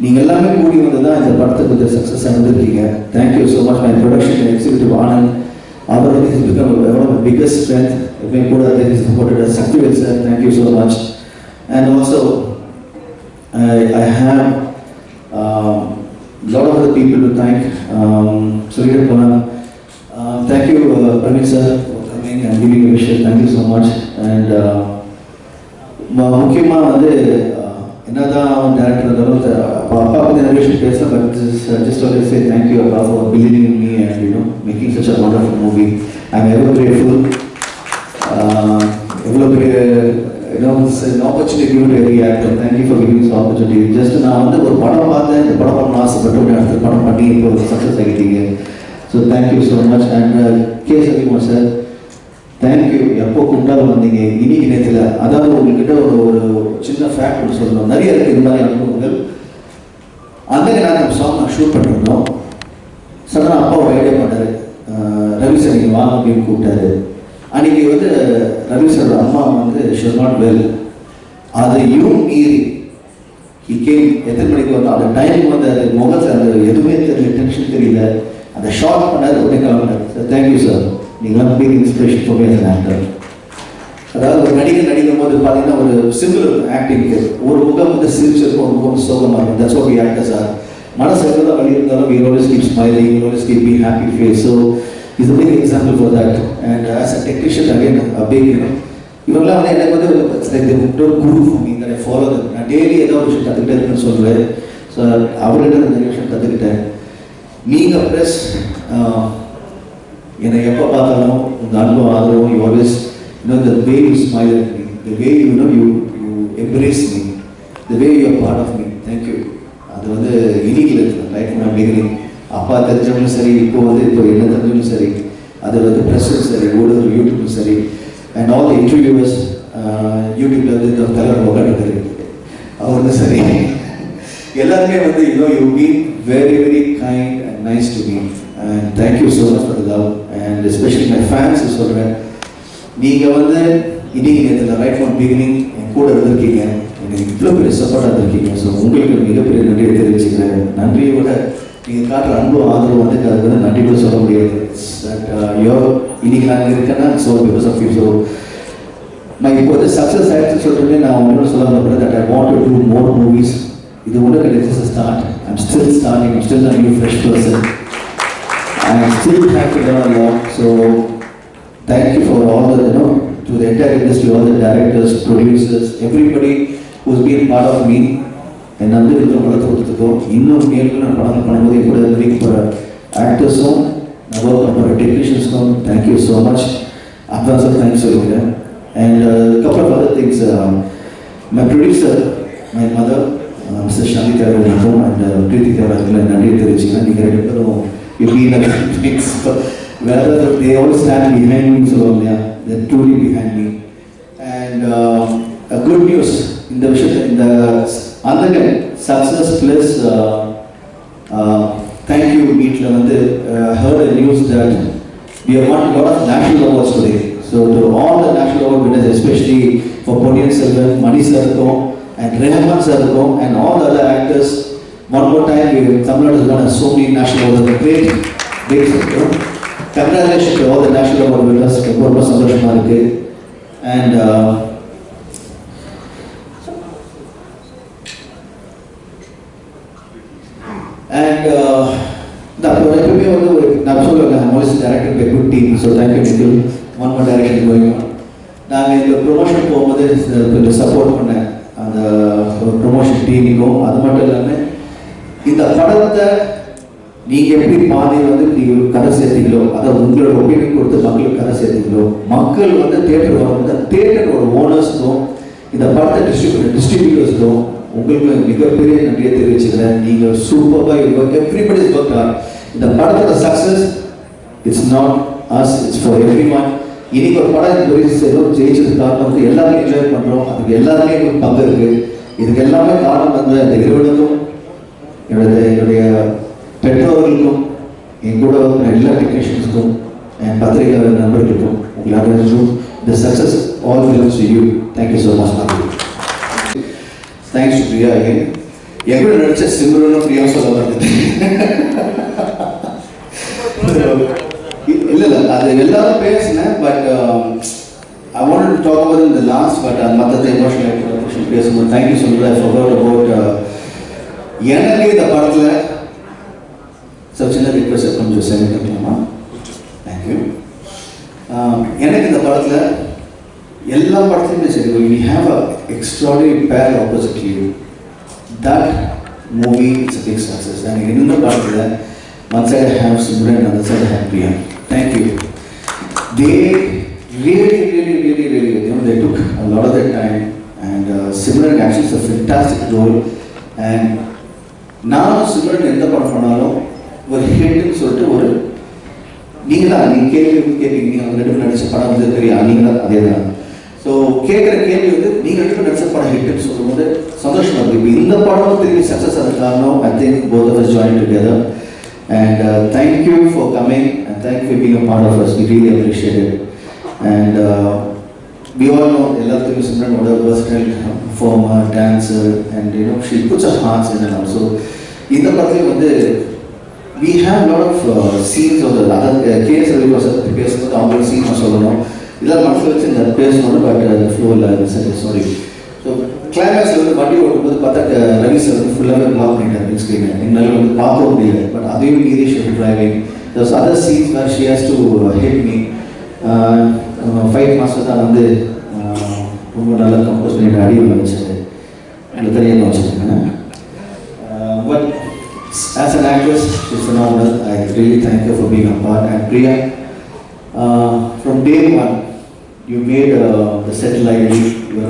நீங்கள் எல்லாமே கூடி வந்து தான் இந்த படத்துக்கு கொஞ்சம் சக்ஸஸ் ஆகிருக்கீங்க. Thank you so much. My production executive Anand, அவர் வந்து is become one of my biggest strength. எப்பயும் கூட supported Sakthivel sir, thank you so much. And also I have lot of other people to thank. Surya Polan, thank you Praveen sir for coming and giving a wish. Thank you so much. And முக்கியமாக வந்து என்னதான் director இருந்தாலும் அப்பா பற்றி நிறைய விஷயம் பேசலாம். But just want to say thank you Appa for believing in me and making such a wonderful movie. I'm ever grateful. எவ்வளோ பெரிய it's an opportunity given to every actor. Thank you for giving this opportunity. Just நான் வந்து ஒரு படம் பார்த்தேன், இந்த படம் பண்ண ஆசைப்பட்டு அடுத்த படம் பண்ணி இப்போ சக்ஸஸ் ஆகிட்டீங்க. So thank you so much. And K Sathikumar sir, thank you. எப்போ கூப்பிட்டாலும் வந்தீங்க. இன்னைக்கு நேரத்தில் அதாவது உங்ககிட்ட ஒரு சின்ன ஃபேக்ட் ஒன்று சொல்லணும். நிறைய இருக்குது இந்த மாதிரி அனுபவங்கள். அந்த நாங்கள் சாங் நான் ஷூட் பண்ணிருந்தோம். சடனாக அப்பா ஒரு ஐடியா பண்ணார், ரவி சார் நீங்கள் வாங்க அப்படின்னு கூப்பிட்டாரு. அன்றைக்கி வந்து ரவி சாரோட அம்மா வந்து ஷி வாஸ் நாட் வெல். அதையும் மீறி ஹி கேம். எத்தனை மணிக்கு வந்தோம் அந்த டைம் வந்து அது முகத்தில் அந்த எதுவுமே தெரியல, டென்ஷன் தெரியல. அந்த ஷார்ட் பண்ணார், உடனே கிளம்பினார். சார் தேங்க்யூ சார், நீங்களாம் பெரிய inspiration for me as an actor. அதாவது ஒரு நடிக்கும் போது பார்த்தீங்கன்னா ஒரு சிம்பிள் ஆக்டிங்க்கு ஒரு முகம் வந்து சிரிச்சிருக்கும், ஒரு முகம் சோகமாக இருக்கும். That's what we actors are. மனசு எவ்வளோ வழி இருந்தாலும் we always keep smiling, we always keep being happy face. So is a big example for that. And as a technician again a big இவங்களாம் வந்து எனக்கு வந்து it's like they don't guru for me that I follow them. நான் daily ஏதோ ஒரு விஷயம் கற்றுக்கிட்டே இருக்குன்னு சொல்லுவேன். ஸோ அவர்கிட்ட நிறைய விஷயம் கற்றுக்கிட்டேன். நீங்கள் ப்ளஸ் என்னை எப்போ பார்த்தாலும் உங்கள் அன்பும் ஆதரவும் you always the way you smile at me, the way you embrace me, the way you are part of me. Thank you. அது வந்து இனிக்கில் இருக்குது லைஃப் நான் பிகினிங். அப்பா தெரிஞ்சவங்களும் சரி, இப்போ என்ன தெரிஞ்சவங்களும் சரி, அது வந்து ப்ரெஸ்ஸும் சரி, ஊடகம் யூடியூப்பும் சரி, அண்ட் ஆல் த இன்டர்வியூவர்ஸ் யூடியூப்ல வந்து இந்த கலர் உட்காந்துருக்காரு அவருக்கு சரி, எல்லாருமே வந்து you been very very kind and nice to me. And thank you so much for the love. And especially my fans சொல்கிறேன், நீங்கள் வந்து இன்னைக்கு நேரத்தில் ரைட் ஃப்ரம் பிகினிங் என் கூட இருந்திருக்கீங்க, எனக்கு இவ்வளோ பெரிய சப்போர்ட்டாக இருந்திருக்கீங்க. ஸோ உங்களுக்கு மிகப்பெரிய நன்றியை தெரிவிச்சுக்கிறேன். நன்றியை விட நீங்கள் காட்டுற அன்பு ஆதரவு வந்து அதுக்கு வந்து நன்றி கூட சொல்ல முடியாது. இன்னைக்கு நாங்கள் இருக்கேன்னா so because of you. So நான் இப்போ வந்து சக்ஸஸ் ஆகிடுச்சு சொல்லிட்டு நான் ஒன்று சொல்ல விரும்புகிறேன் that I want to do more movies. இது ஒன்று கிடையாது start. I'm still starting. I'm still a new fresh person. I am still happy to learn a lot. So thank you for all the to the entire industry, all the directors, producers, everybody who's been part of me. And I'm going to படத்தை கொடுத்துருக்கோம். இன்னும் மேலும் நான் படங்கள் பண்ணும்போது கூட wait போகிற ஆக்டர்ஸும் work பண்ணுற டெக்னீஷியன்ஸும் தேங்க்யூ ஸோ மச். அட்வான்ஸாக தேங்க்ஸ் சொல்லிக்கிறேன். And couple of other things, my producer, my mother, Mr. Shanti Theravadakum and Preeti Theravadakum நன்றியை தெரிவிச்சுக்கிறேன். நீங்கள் ரெண்டு பேரும் you been a mix. Wherever they all stand behind me, so yeah, they're truly behind me. And a good news in the விஷயத்தில் இந்த அந்த success plus thank you meetல வந்து heard the news that we have won a lot of national awards today. So to all the national award winners, especially for Ponniyin Selvan, Mani sir and Rehman sir and all the other actors, one more time Tamil Nadu has won so many national awards. Great big congratulations to all the national award winners. ரொம்ப சந்தோஷமா இருக்கு. And எப்பவுமே வந்து ஒரு நான் சொல்லுவேன், I'm always directed by a good team. So thank you Nikhil. One more direction going on. நாங்கள் இந்த ப்ரொமோஷன் போகும்போது கொஞ்சம் சப்போர்ட் பண்ணேன் அந்த ப்ரொமோஷன் டீமுக்கும். அது மட்டும் இல்லாமல் இந்த படத்தை நீங்கள் எப்படி பாதி வந்து நீங்கள் கதை சேர்த்தீங்களோ, அதை உங்களோட ஒப்பீனியன் கொடுத்து மக்களுக்கு கதை சேர்த்தீங்களோ, மக்கள் வந்து தேட்டர் வரும்போது தேட்டரோட ஓனர்ஸுக்கும் இந்த படத்தை டிஸ்ட்ரிபியூட்டர்ஸுக்கும் உங்களுக்கு மிகப்பெரிய நன்றியை தெரிவிச்சுக்கிறேன். நீங்கள் சூப்பராக எவ்ரிபடி இஸ் ஒர்க் ஹார்ட். இந்த படத்தோட success it's not us, it's for everyone. இன்னைக்கு ஒரு படம் ஜெயிச்சதுக்கு காரணம் வந்து எல்லாருமே என்ஜாய் பண்ணுறோம். அதுக்கு எல்லாருமே பங்கு இருக்குது. இதுக்கு எல்லாமே காரணம் வந்து அந்த இருவனுக்கும் என்னுடைய பெற்றோர்களுக்கும் என் கூட வந்த எல்லா டெக்னீஷியன்ஸுக்கும் என் பத்திரிகை நண்பர்களுக்கும் எல்லாருக்கும் the success all belongs to you. Thank you so much. Thanks to Priya again. என் கூட நடிச்ச சிம்ரனும் பிரியா சொல்ல வருது. இல்லை அது எல்லாரும் பேசினேன். But I wanted to talk about it in the last, but மற்ற எமோஷனல் பேசும்போது தேங்க்யூ சொல்கிறேன். I forgot about எனக்கு இந்த படத்தில் சின்ன ரிக்வெஸ்ட் கொஞ்சம் சென்ட் பண்ணிக்கலாமா? தேங்க்யூ. எனக்கு இந்த படத்தில் எல்லா படத்துலையுமே சரி, we have a extraordinary pair opposite you. That movie is a big success. And இந்த படத்தில் one side I have Simran and other side I have Priya. Thank you. They really, they took a lot of their time, and Simran actually is a fantastic role. And நானும் சிம்ரன் எந்த படம் பண்ணாலும் ஒரு ஹிட்னு சொல்லிட்டு ஒரு நீங்கள் கேட்பீங்க, நீங்கள் அவங்க ரெண்டு நடிச்ச படம் வந்து தெரியும், நீங்கள் தான் அதே தான். ஸோ கேட்குற கேள்வி வந்து நீங்கள் ரெண்டு நடிச்ச படம் ஹிட்னு சொல்லும்போது சந்தோஷமாக இருக்குது. இப்போ இந்த படம் திரும்பி சக்ஸஸ் ஆன காரணம் I think both of us joined together. And thank you for coming, and thank you for being a part of us. We really appreciate it. And we all know எல்லாத்துக்கும் Simran was a versatile performer, dancer, and she puts her hearts in and out. So இந்த படத்தில் வந்து we have a lot of scenes of the other case பேசும்போது அவங்களோட scene சொல்லணும், இதெல்லாம் மனசில் வச்சு இந்த பேசணும். பட் ஃப்ளோவில் சாரி. ஸோ கிளைமேக்ஸில் வந்து வண்டி ஓட்டும்போது பார்த்தா ரவி சார் வந்து ஃபுல்லாகவே பிளாக் பண்ணிட்டார் பிக் ஸ்க்ரீனை, எங்களால் வந்து பார்க்கவும் முடியல. பட் அதையும் மீறி she driving. That's other scenes where she has to hit me. Fight master தான் வந்து ரொம்ப நல்லா கம்போஸ் பண்ணிட்டு அடி வச்சாரு, எனக்கு தனியாக வச்சுருக்கேன். But as an actress, she's phenomenal. I really thank her for being a part. And Priya, from day one, you made the set lively. You're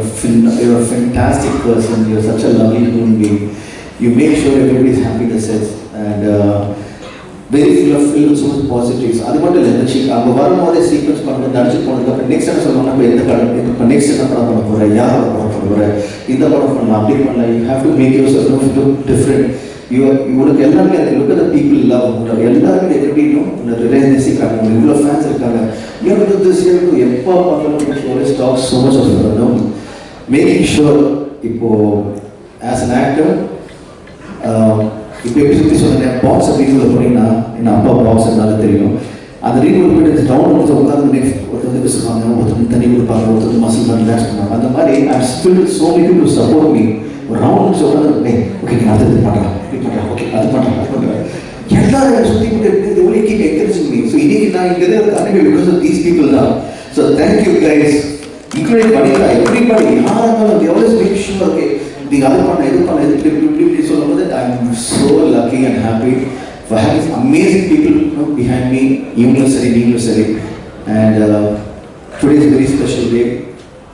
a fantastic person. You're such a lovely human being. You make sure everybody is happy in the set, and very full of so much positives. அது மட்டும் இல்லை, இந்த அவங்க வரும்போதே sequence பண்ணும்போது நடிச்சு போனதுக்கு அப்புறம் நெக்ஸ்ட் என்ன சொல்லணும், நம்ம எந்த படம் இப்போ நெக்ஸ்ட் என்ன படம் பண்ண போகிறேன், யாரோட படம் பண்ண போகிறேன், இந்த படம் பண்ணலாம், அப்படி பண்ணலாம். You have to make yourself look different. உங்களுக்கு எல்லாருமே look at the people love எல்லாருமே எப்படின்னும் ரிலேஷன்ஷி காட்டுறாங்க. இவ்வளோ ஃபேன்ஸ் இருக்காங்க. எனக்கு திஸ் இயருக்கு எப்போ பார்த்தாலும் ஸ்டாக் so much of making sure. இப்போது ஆஸ் அன் ஆக்டர் இப்போ எப்படி சுற்றி சொன்னேன், பாக்ஸ் அப்படின்னு போனீங்கன்னா என் அப்பா பாக்ஸ் இருந்தாலும் தெரியும். அந்த ரீல் போய்ட்டு டவுன் வந்து உட்காந்து ஒருத்தர் வந்து பேசுவாங்க, ஒருத்தர் தண்ணி கொடுப்பாங்க, ஒருத்தர் மசில் பண்ணி ரிலாக்ஸ் பண்ணுவாங்க. அந்த மாதிரி I spill so many people support me. ஒரு ரவுண்ட் சொல்கிறது, ஓகே நான் அது பண்ணுறேன், ஓகே அது பண்ணுறேன், எல்லாரும் சுற்றி போட்டு only keep encouraging me. So இன்னைக்கு நான் இங்கே இருக்கிறது பிகாஸ் ஆஃப் தீஸ் பீப்புள் தான். ஸோ தேங்க்யூ கைஸ், இன்க்ளூடிங் பண்ணிடா எவ்ரிபடி, யாராக இருந்தாலும் they always make sure, okay நீங்கள் அது பண்ண இது பண்ண இது இப்படி சொல்லும்போது I am so lucky and happy for having amazing people behind me, நீங்களும் சரி. And today is a very special day.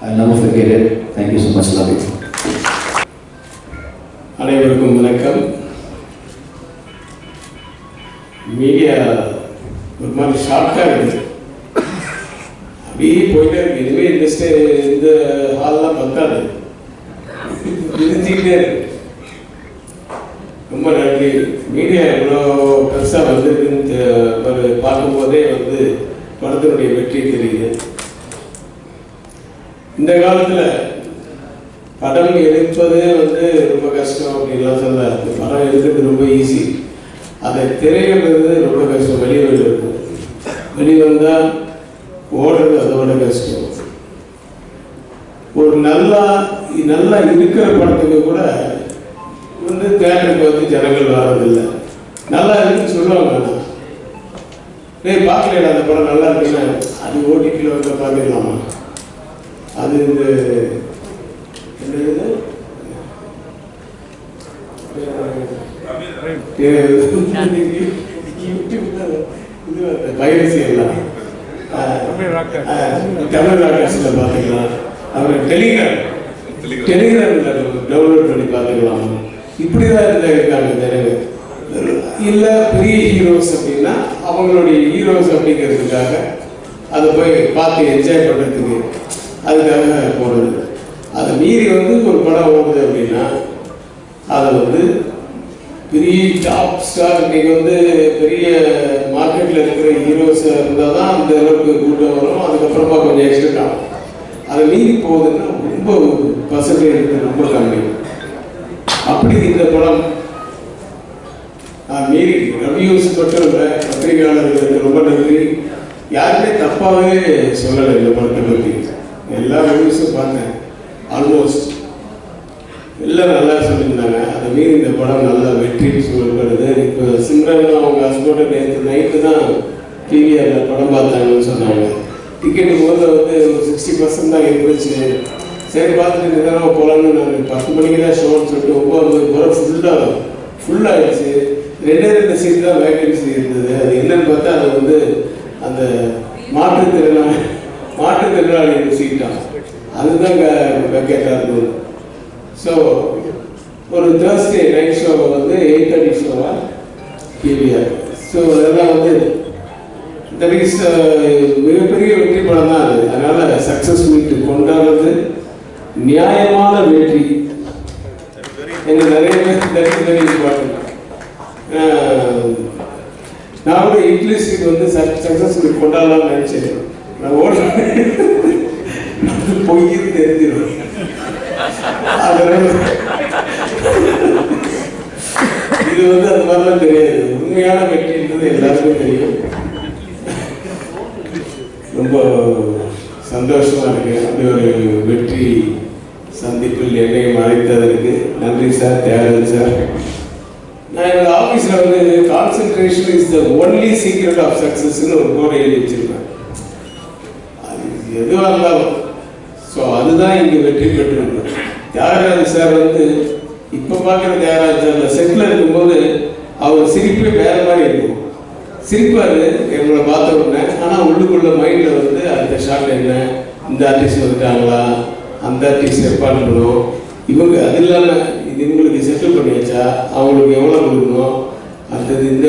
I'll never forget it. Thank you so much. Love you. அனைவருக்கும் வணக்கம். மீடியா ஒரு மாதிரி ஷார்ட்டாக இருக்குது, அப்படியே போயிட்டே இருக்கு. இனிமேல் இந்த ஹால்லாம் பத்தாது, இருந்துக்கிட்டே இருக்கு. ரொம்ப நன்றி. மீடியா இவ்வளோ பெருசாக வந்துருக்குன்னு பார்க்கும்போதே வந்து படத்தினுடைய வெற்றி தெரியுது. இந்த காலத்தில் படம் எடுப்பதே வந்து ரொம்ப கஷ்டம் அப்படின்லாம் சொல்ல, படம் எடுக்கிறது ரொம்ப ஈஸி, அதை திரையிடுறது ரொம்ப கஷ்டம். வெளியே வந்தால் ஓடுறது அதோட கஷ்டம். ஒரு நல்லா இருக்கிற படத்துக்கு கூட வந்து தேட்டருக்கு வந்து ஜனங்கள் வர்றதில்லை. நல்லா இருக்குன்னு சொல்லுவாங்க, பார்க்கல அந்த படம் நல்லா இருக்குன்னா அது ஓடிடியில் வந்து பார்த்துக்கலாமா, அது இந்த பைரசி எல்லாம் தமிழ் ராக்கர்ஸில் பார்த்துக்கலாம், அப்புறம் டெலிகிராமில் டவுன்லோட் பண்ணி பார்த்துக்கலாம். இப்படி தான் இருக்காங்க ஜனங்க. இல்லை பெரிய ஹீரோஸ் அப்படின்னா அவங்களுடைய ஹீரோஸ் அப்படிங்கிறதுக்காக அதை போய் பார்த்து என்ஜாய் பண்ணுறதுக்கு அதுக்காக போகிறது. அதை மீறி வந்து ஒரு படம் ஓடுது அப்படின்னா அதை வந்து பெரிய டாப் ஸ்டார், இன்னைக்கு வந்து பெரிய மார்க்கெட்டில் இருக்கிற ஹீரோஸ் இருந்தால் தான் அந்த அளவுக்கு கூட்டம் வரும். அதுக்கப்புறமா கொஞ்சம் எக்ஸ்ட்ரா ஆகும். அதை மீறி போகுதுன்னா ரொம்ப பர்சன்டேஜ் ரொம்ப கம்மி. அப்படி இந்த படம் மீறி ரிவ்யூஸ் மட்டும் இல்லை, பத்திரிகையாளர்களுக்கு ரொம்ப நன்றி. யாருமே தப்பாகவே சொல்லலை இந்த படத்தை பற்றி. எல்லா ரிவ்யூஸும் பார்த்தேன், ஆல்மோஸ்ட் எல்லாம் நல்லா சொல்லியிருந்தாங்க. அதை மீறி இந்த படம் நல்லா வெற்றின்னு சொல்லப்படுது. இப்போ சிம்ரன் அவங்க ஹஸ்பண்டை நேற்று நைட்டு தான் டிவிஆரில் படம் பார்த்தாங்கன்னு சொன்னாங்க. டிக்கெட்டு போது வந்து ஒரு 60% தான் இருந்துச்சு. சரி பார்த்துட்டு நிதானமாக போகலான்னு நான் 10 மணிக்கு தான் ஷோன்னு சொல்லிட்டு 9 மணி ஃபுல்லாகிடுச்சு. 2 சீட் தான் வேகன்சி இருந்தது. அது என்னன்னு பார்த்தா அது வந்து அந்த மாற்றுத்திறனாளி சீட்டாக அதுதான் வேக்கேட்டாக இருந்தது. ஸோ ஒரு தேர்ஸ்டே நைட் ஷோவை வந்து 8:30 ஷோவா டிவிஆர். ஸோ அதெல்லாம் வந்து மிகப்பெரிய வெற்றி படம் தான் அது. அதனால் சக்ஸஸ் மீட் கொண்டாடுறது நியாயமான வெற்றி. எனக்கு நிறைய பேர் வெரி இம்பார்ட்டன்ட். நான் கூட இட்லி ஸ்ட்ரீட் வந்து சக்ஸஸ் மீட் கொண்டாடலாம்னு நினச்சேன். நான் பொய்ன்னு தெரிஞ்சிடும். இது வந்து அந்த மாதிரிலாம் தெரியாது. உண்மையான வெற்றின்றது எல்லாருக்கும் தெரியும். ரொம்ப சந்தோஷமா இருக்கு. அப்படி ஒரு வெற்றி சந்திப்பில் என்னையும் அழைத்ததற்கு நன்றி சார், தியாகராஜன் சார். நான் என்னோட ஆஃபீஸில் வந்து concentration is the only secret of சக்ஸஸ்ன்னு ஒரு போர்டு எழுதி வச்சிருப்பேன். அது எதுவாக இருந்தாலும் ஸோ அதுதான் இங்கே வெற்றி பெற்றிருக்கேன். தியாகராஜன் சார் வந்து இப்போ பார்க்குற தியாகராஜன் சார் செட்டில் இருக்கும்போது அவர் சிரிப்பே வேறு மாதிரி இருக்கும். சிரிப்பார் எங்களை பார்த்த உடனே. ஆனால் உள்ளுக்குள்ள மைண்டில் வந்து அந்த ஷார்ட் என்ன, இந்த ஆர்டிஸ்ட் வந்துட்டாங்களா, அந்த ஆர்டிஸ்ட் எப்போ அனுப்பணும், இவங்க அது இல்லாமல் இது இவங்களுக்கு செட்டில் பண்ணியாச்சா, அவங்களுக்கு எவ்வளோ கொடுக்கணும், அடுத்தது இந்த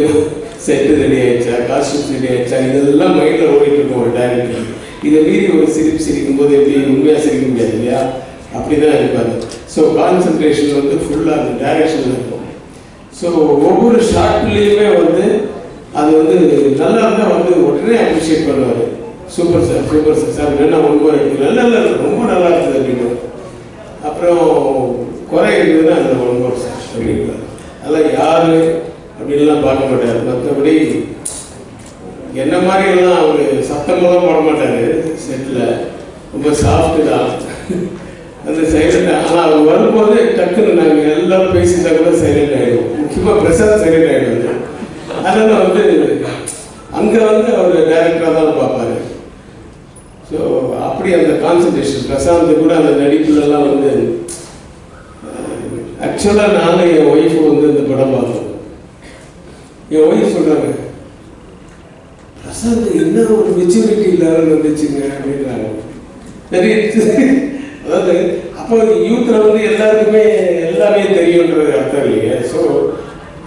செட்டு ரெடி ஆயிடுச்சா, காஸ்டியூம்ஸ் ரெடி ஆயிடுச்சா, இதெல்லாம் மைண்டில் ஓடிட்டு இருக்கோம் ஒரு டைரக்டர். இதை மீறி ஒரு சிரிக்கும்போது எப்படி உண்மையாக சிரிக்க முடியாது இல்லையா, அப்படி தான் இருப்பார். ஸோ கான்சன்ட்ரேஷன் வந்து ஃபுல்லாக அந்த டைரக்ஷனில் இருக்கும். ஸோ ஒவ்வொரு ஷார்ட்லேயுமே வந்து அது வந்து நல்லா இருந்தால் வந்து உடனே அப்ரிஷியேட் பண்ணுவார். Super sir, super sir, sir என்ன ரொம்ப நல்லா ரொம்ப நல்லா இருக்குது அப்படின்னு. அப்புறம் குறை இருக்குதுன்னா அந்த ஒன்பது சார் அப்படின்றார். அதெல்லாம் யார் அப்படின்லாம் பார்க்க மாட்டார். மற்றபடி என்ன மாதிரியெல்லாம் அவர் சத்தமெல்லாம் போட மாட்டார் செட்டில். ரொம்ப சாஃப்ட்டு தான் அந்த சைலண்ட். ஆனால் அவர் வரும்போது டக்குன்னு நாங்கள் எல்லாம் பேசிட்டா கூட சைலண்ட் ஆகிடும். முக்கியமாக பிரசாத் சைலண்ட் ஆகிடுவார். அதனால் வந்து அங்கே வந்து அவர் டைரக்டராக தான் பார்ப்பார். ஸோ அப்படி அந்த கான்சன்ட்ரேஷன் பிரசாந்த் கூட அந்த நடிப்புலலாம் வந்து ஆக்சுவலாக நானும் என் ஒய்ஃபு வந்து இந்த படம் பார்த்தோம். என் ஒய்ஃப் சொல்கிறாங்க, பிரசாந்த் என்ன ஒரு மெச்சூரிட்டி இல்லாத வந்துச்சுங்க அப்படின்றாங்க. நிறைய அதாவது அப்போ யூத்தில் வந்து எல்லாருக்குமே எல்லாமே தெரியுன்றது அர்த்தம் இல்லைங்க. ஸோ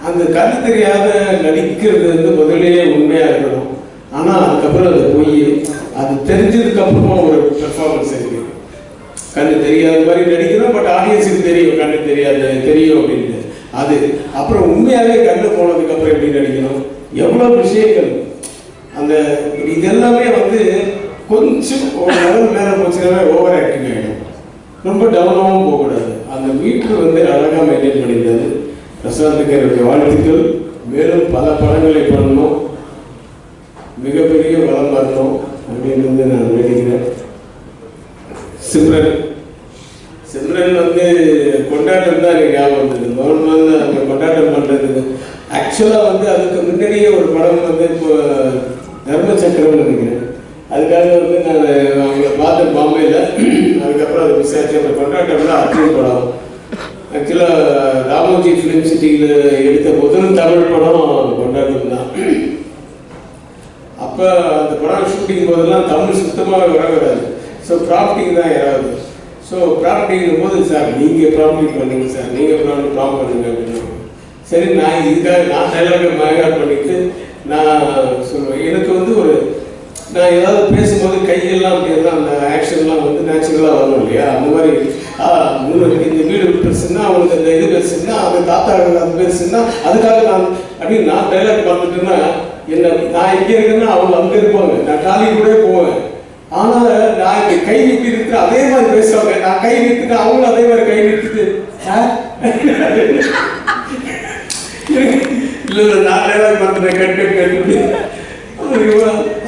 அந்த கதை தெரியாத நடிக்கிறது வந்து முதலே உண்மையாக இருக்கணும். ஆனால் அதுக்கப்புறம் அது போய் அது தெரிஞ்சதுக்கப்புறமா ஒரு பெர்ஃபார்மன்ஸ் இருக்கு. கண்ணு தெரியாத மாதிரி நடிக்கிறோம், பட் ஆடியன்ஸுக்கு தெரியும் கண்ணு தெரியும் அப்படின்ட்டு. அது அப்புறம் உண்மையாகவே கண்ணு போனதுக்கப்புறம் எப்படி நடிக்கணும், எவ்வளோ விஷயங்கள் அந்த இதெல்லாமே வந்து கொஞ்சம் ஒரு லெவல் மேலே போச்சுனாவே ஓவர் ஆக்டிங் ஆகிடும். ரொம்ப டவுனாகவும் போகக்கூடாது. அந்த மீட்ரு வந்து அழகாக மெயின்டைன் பண்ணியிருந்தாரு. பிரசாந்துக்கு என்னுடைய வாழ்த்துக்கள். மேலும் பல படங்களை பண்ணணும், மிகப்பெரிய வளம் வரணும் அப்படின்னு நான் வேண்டிக்கிறேன். சிம்ரன் வந்து கொண்டாட்டம் தான் எனக்கு ஞாபகம் வந்தது. முதல்ல அவங்க கொண்டாட்டம் பண்ணுறதுக்கு ஆக்சுவலாக வந்து அதுக்கு முன்னாடியே ஒரு படம் வந்து இப்போ தர்மச்சக்கரம்னு நினைக்கிறேன். அதுக்காக வந்து நான் அவங்கள பார்த்தேன் பாம்பேயில். அதுக்கப்புறம் அது விசாரிச்சு அந்த கொண்டாட்டம்னா அர்ஜுன் படம். ஆக்சுவலாக ராமோஜி ஃபிலிம் சிட்டியில் எடுத்த முதல் தமிழ் படம் கொண்டாட்டம் தான். அப்போ அந்த படம் ஷூட்டிங் போதெல்லாம் தமிழ் சுத்தமாக வராது. ஸோ ப்ராம்ப்டிங் தான் யாராவது. ஸோ ப்ராம்ப்டிங்கும் போது சார் நீங்கள் ப்ராம்ப்டிங் பண்ணுங்க சார், நீங்கள் ப்ராம்ப்ட் பண்ணுங்க அப்படின்னு. சரி நான் இதுக்காக நான் டைலாக மேகாட் பண்ணிட்டு நான் சொல்லுவேன். எனக்கு வந்து ஒரு நான் ஏதாவது பேசும்போது கையெல்லாம் அப்படியெல்லாம் அந்த ஆக்ஷன்லாம் வந்து நேச்சுரலாக வரும் இல்லையா. அந்த மாதிரி உங்களுக்கு இந்த வீடு பெருசுன்னா அவங்களுக்கு இந்த இது பெருசுன்னா அந்த தாத்தா அது பெருசுன்னா அதுக்காக நான் அப்படின்னு நான் டைலாக் பார்த்துட்டேன்னா என்ன நான் இங்கே இருக்கேன்னா அவங்க அங்கே இருப்பாங்க, நான் டாலி கூட போவேன். ஆனால் நான் இங்கே கை நிறுத்தி இருக்கிறேன் அதே மாதிரி பேசுவாங்க. நான் கை நிறுத்திட்டு அவங்களும் அதே மாதிரி கை நிறுத்திட்டு சார் இல்லை நான் டைலாக் பண்ணுறேன் கேட்டு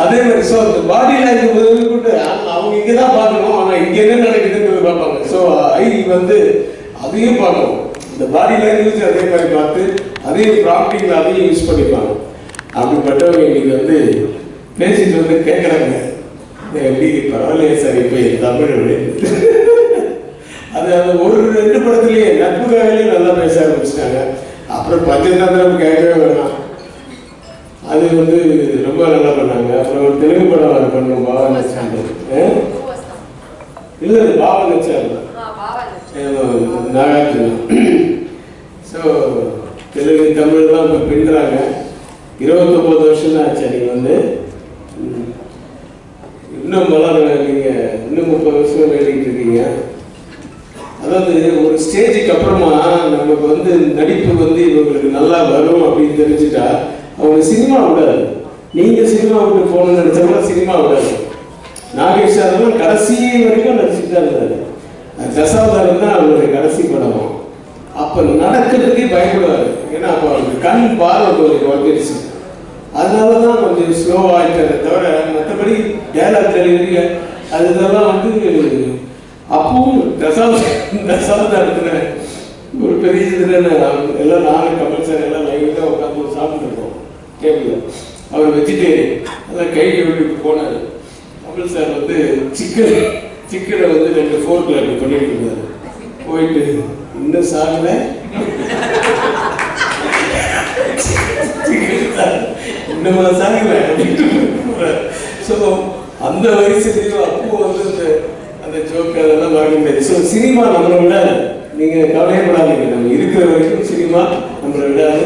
அதே மாதிரி ஸோ அந்த பாடி லாங்குவேஜ் கூட அவங்க இங்கே தான் பார்க்கணும், ஆனால் இங்கே என்ன நடக்குதுன்னு பார்ப்பாங்க. ஸோ ஐ வந்து அதையும் பார்க்கணும், இந்த பாடி லாங்குவேஜ் அதே மாதிரி பார்த்து அதையும் ப்ராக்டிக்கல் அதையும் யூஸ் பண்ணிப்பாங்க. அப்படிப்பட்டவங்க இன்னைக்கு வந்து பேசிட்டு வந்து கேட்குறாங்க, எப்படி பரவாயில்லையே சார் இப்போ தமிழ் அது அந்த ஒரு 2 படத்துலேயே நட்புக்காகவே நல்லா பேச ஆரம்பிச்சிட்டாங்க. அப்புறம் பஞ்சதந்திரம் கேட்கவே வேணாம், அது வந்து ரொம்ப நல்லா பண்ணாங்க. அப்புறம் ஒரு தெலுங்கு படம் பண்ணோம், பாவா நச்சாரு இல்லை பாவா நச்சாரு நாகார்ஜுனா. ஸோ தெலுங்கு தமிழ்லாம் இப்போ பின்னுறாங்க. 29 வருஷம் தான் ஆச்சு. நீங்கள் வந்து இன்னும் வளர நீங்கள் இன்னும் 30 வருஷம் வேண்டிகிட்டு இருக்கீங்க. அதாவது ஒரு ஸ்டேஜுக்கு அப்புறமா நமக்கு வந்து நடிப்பு வந்து இவங்களுக்கு நல்லா வரும் அப்படின்னு தெரிஞ்சுட்டா அவங்க சினிமா விடாது. நீங்கள் சினிமா விட்டு போகணும்னு நினச்சவங்க சினிமா விடாது. நாகேஷ் சார்லாம் கடைசி வரைக்கும் நடிச்சுட்டு தான் இருந்தார். தசாவதாரம் தான் அவருடைய கடைசி படம். அப்போ நடக்கிறதுக்கே பயப்படுவார், ஏன்னா அப்போ அவருக்கு கண் பார்வை கொஞ்சம் குறைஞ்சிருச்சு. அதனால தான் கொஞ்சம் ஸ்லோவாகிட்டாரே தவிர மற்றபடி டேலாக் டெலிவரி அது இதெல்லாம் வந்து அப்பவும் தசாவதாரத்தில் ஒரு பெரிய இதில் எல்லாம் நானும் கமல் சார் எல்லாம் லைவ் தான் உட்காந்து சாப்பிட்டுருக்கோம் டேபிளில். அவர் வெஜிடேரியன், அதான் கையை விட்டு போனார். கமல் சார் வந்து சிக்கனை வந்து 2 ஃபோர்க்கில் அப்படி பண்ணிட்டு இருந்தார். போயிட்டு இன்னும் சாகல இன்னும் சாகல அப்படின்ட்டு. ஸோ அந்த வயசுலேயும் அப்போ வந்து அந்த ஜோக்கு அதெல்லாம் மறக்க முடியாது. ஸோ சினிமா நம்மளை விடாது, நீங்கள் கவலையப்படாதீங்க. நம்ம இருக்கிற வரைக்கும் சினிமா நம்மளை விடாது.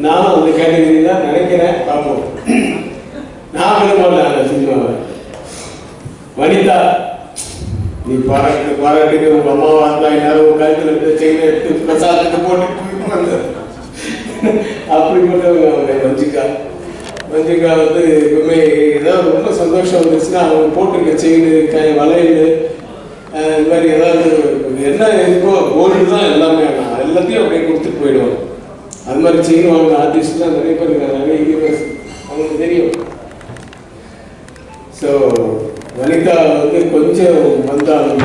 நானும் அந்த கேட்டகரி தான் நினைக்கிறேன், பார்ப்போம். நான் விட மாட்டேன் அந்த சினிமாவை. வனிதா, நீ பாராட்டுக்கு உங்கள் அம்மா வந்தா எல்லாரும் கழுத்தில் எடுத்து செயினை எடுத்து பிரசாதத்தை போட்டு அப்படிப்பட்டவங்க அவங்க. மஞ்சிகா வந்து எப்பவுமே ஏதாவது ரொம்ப சந்தோஷம் வந்துச்சுன்னா அவங்க போட்டிருக்க செயின் வளையல் இந்த மாதிரி ஏதாவது என்ன இருக்கோ கோல்டு தான் எல்லாமே. நான் எல்லாத்தையும் அப்படியே கொடுத்துட்டு போயிடுவாங்க. அது மாதிரி செயின் வாங்க ஆர்டிஸ்ட்லாம் நிறைய பேர் இருக்காங்க, அவங்களுக்கு தெரியும். ஸோ வனிதா வந்து கொஞ்சம் வந்தாலும்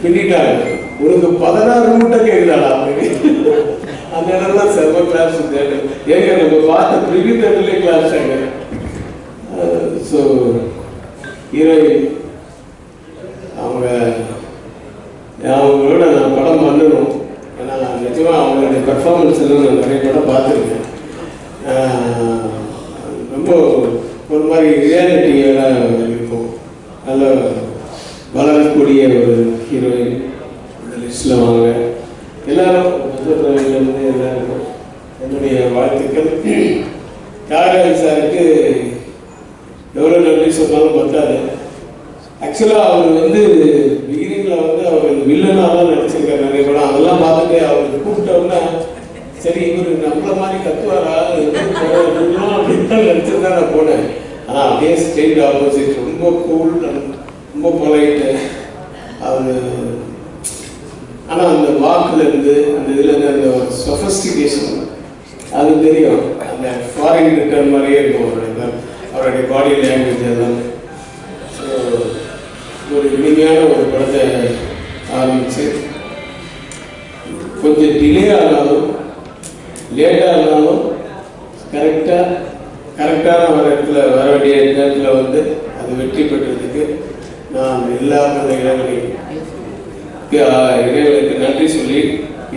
பின்னிட்டாங்க. உனக்கு 16 மூட்டை கேட்குறாளா அப்படின்னு. அந்த இடம்லாம் செம்ம கிளாஸ் தேட்டர். ஏங்க நம்ம பார்த்த ப்ரிவியூ தேட்டர்லேயே கிளாஸ் ஆங்க. ஸோ ஹீரோயின் அவங்களோட நான் படம் பண்ணணும். ஏன்னா நிஜமாக அவங்களுடைய பர்ஃபார்மன்ஸ் எல்லாம் நான் நிறைய படம் பார்த்துருக்கேன். ரொம்ப ஒரு மாதிரி ரியாலிட்டியெல்லாம் இருக்கும். நல்ல வளரக்கூடிய ஒரு ஹீரோயின் இந்த லிஸ்ட்டில் வாங்க. எல்லாரும் வந்து எல்லாருக்கும் என்னுடைய வாழ்த்துக்கள். தியாகராஜன் சாருக்கு எவ்வளோ நன்றி சொன்னாலும் பத்தாது. ஆக்சுவலாக அவர் வந்து பிகினிங்கில் வந்து அவர் வில்லனாக தான் நடிச்சிருக்காரு நிறைய படம். அதெல்லாம் பார்த்துட்டு அவருக்கு கூப்பிட்டோம்னா சரி இவர் நம்மள மாதிரி கத்துவாரா அப்படின்னு தான் நினச்சிட்டு தான் நான் போனேன். ஆனால் அப்படியே ஸ்ட்ரெயிட் ஆப்போசிட், ரொம்ப கூல், ரொம்ப பொலைட்டு அவர். ஆனால் அந்த வாக்குலேருந்து அந்த இதுலேருந்து அந்த சொஃபஸ்டிகேஷன் அது தெரியும். அந்த ஃபாரின் ரிட்டர்ன் மாதிரியே இருக்கும் அவருடைய பாடி லாங்குவேஜ் எல்லாம். ஸோ ஒரு இனிமையான ஒரு படத்தை ஆரம்பிச்சு கொஞ்சம் டிலே ஆனாலும் லேட்டாக இருந்தாலும் கரெக்டான வர இடத்துல வர வேண்டிய நேரத்தில் வந்து அது வெற்றி பெற்றதுக்கு நான் எல்லா இறைவனுக்கு நன்றி சொல்லி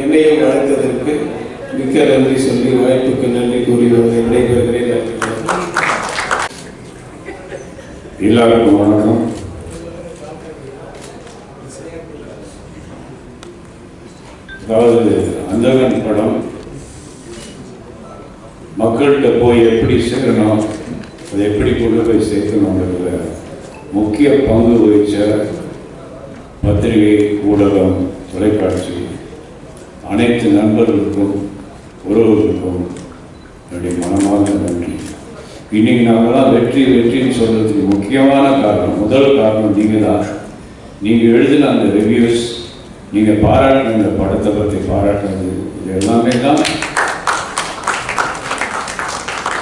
என்னையும் வளர்த்ததற்கு மிக்க நன்றி சொல்லி வாய்ப்புக்கு நன்றி கூறி வந்து விடைபெறுகிறேன். நன்றி. எல்லாருக்கும் வணக்கம். அதாவது அந்தகன் படம் மக்கள்கிட்ட போய் எப்படி சேரணும், அதை எப்படி கொண்டு போய் சேர்க்கணுங்கிறதுல முக்கிய பங்கு வகித்த பத்திரிகை, ஊடகம், தொலைக்காட்சி அனைத்து நண்பர்களுக்கும் உறவுகளுக்கும் என்னுடைய மனமார்ந்த நன்றி. இன்னைக்கு நாங்கள்லாம் வெற்றின்னு சொல்றதுக்கு முக்கியமான காரணம், முதல் காரணம் நீங்கள் தான். நீங்கள் எழுதின அந்த ரிவ்யூஸ், நீங்கள் பாராட்டின இந்த படத்தை பற்றி பாராட்டினது இது எல்லாமே தான்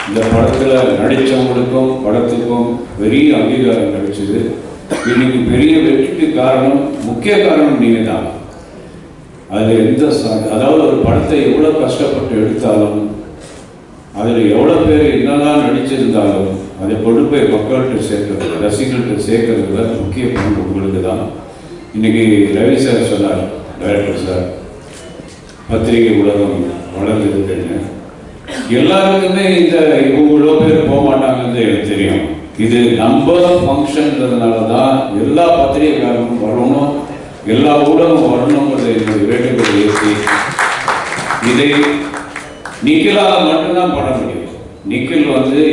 இந்த படத்தில் நடித்தவங்களுக்கும் படத்துக்கும் பெரிய அங்கீகாரம் கிடைச்சிது. இன்னைக்கு பெரிய வெற்றிக்கு காரணம், முக்கிய காரணம் நீங்கள் தான். அதில் அதாவது ஒரு படத்தை எவ்வளோ கஷ்டப்பட்டு எடுத்தாலும், அதில் எவ்வளோ பேர் என்னெல்லாம் நடிச்சிருந்தாலும் அதை கொண்டு போய் மக்கள்கிட்ட சேர்க்கறது, ரசிகர்கள்ட்ட சேர்க்கறதுல முக்கிய பங்கு உங்களுக்கு தான். இன்றைக்கி ரவி சார் சொன்னார், டைரக்டர் சார், பத்திரிகை உலகம் வளர்ந்துருக்குன்னு. எல்லாருக்குமே இந்த இவ்வளோ பேர் போக மாட்டாங்கன்னு எனக்கு தெரியும். இது நம்ம ஃபங்க்ஷன்றதுனால தான் எல்லா பத்திரிகைக்காரங்களும் வரணும், எல்லா ஊடகம் வரணுங்கிறத என்னுடைய வேண்டுகோள் ஏற்றி இதை நிக்கிலால் மட்டும்தான் பண்ண முடியும். நிக்கில்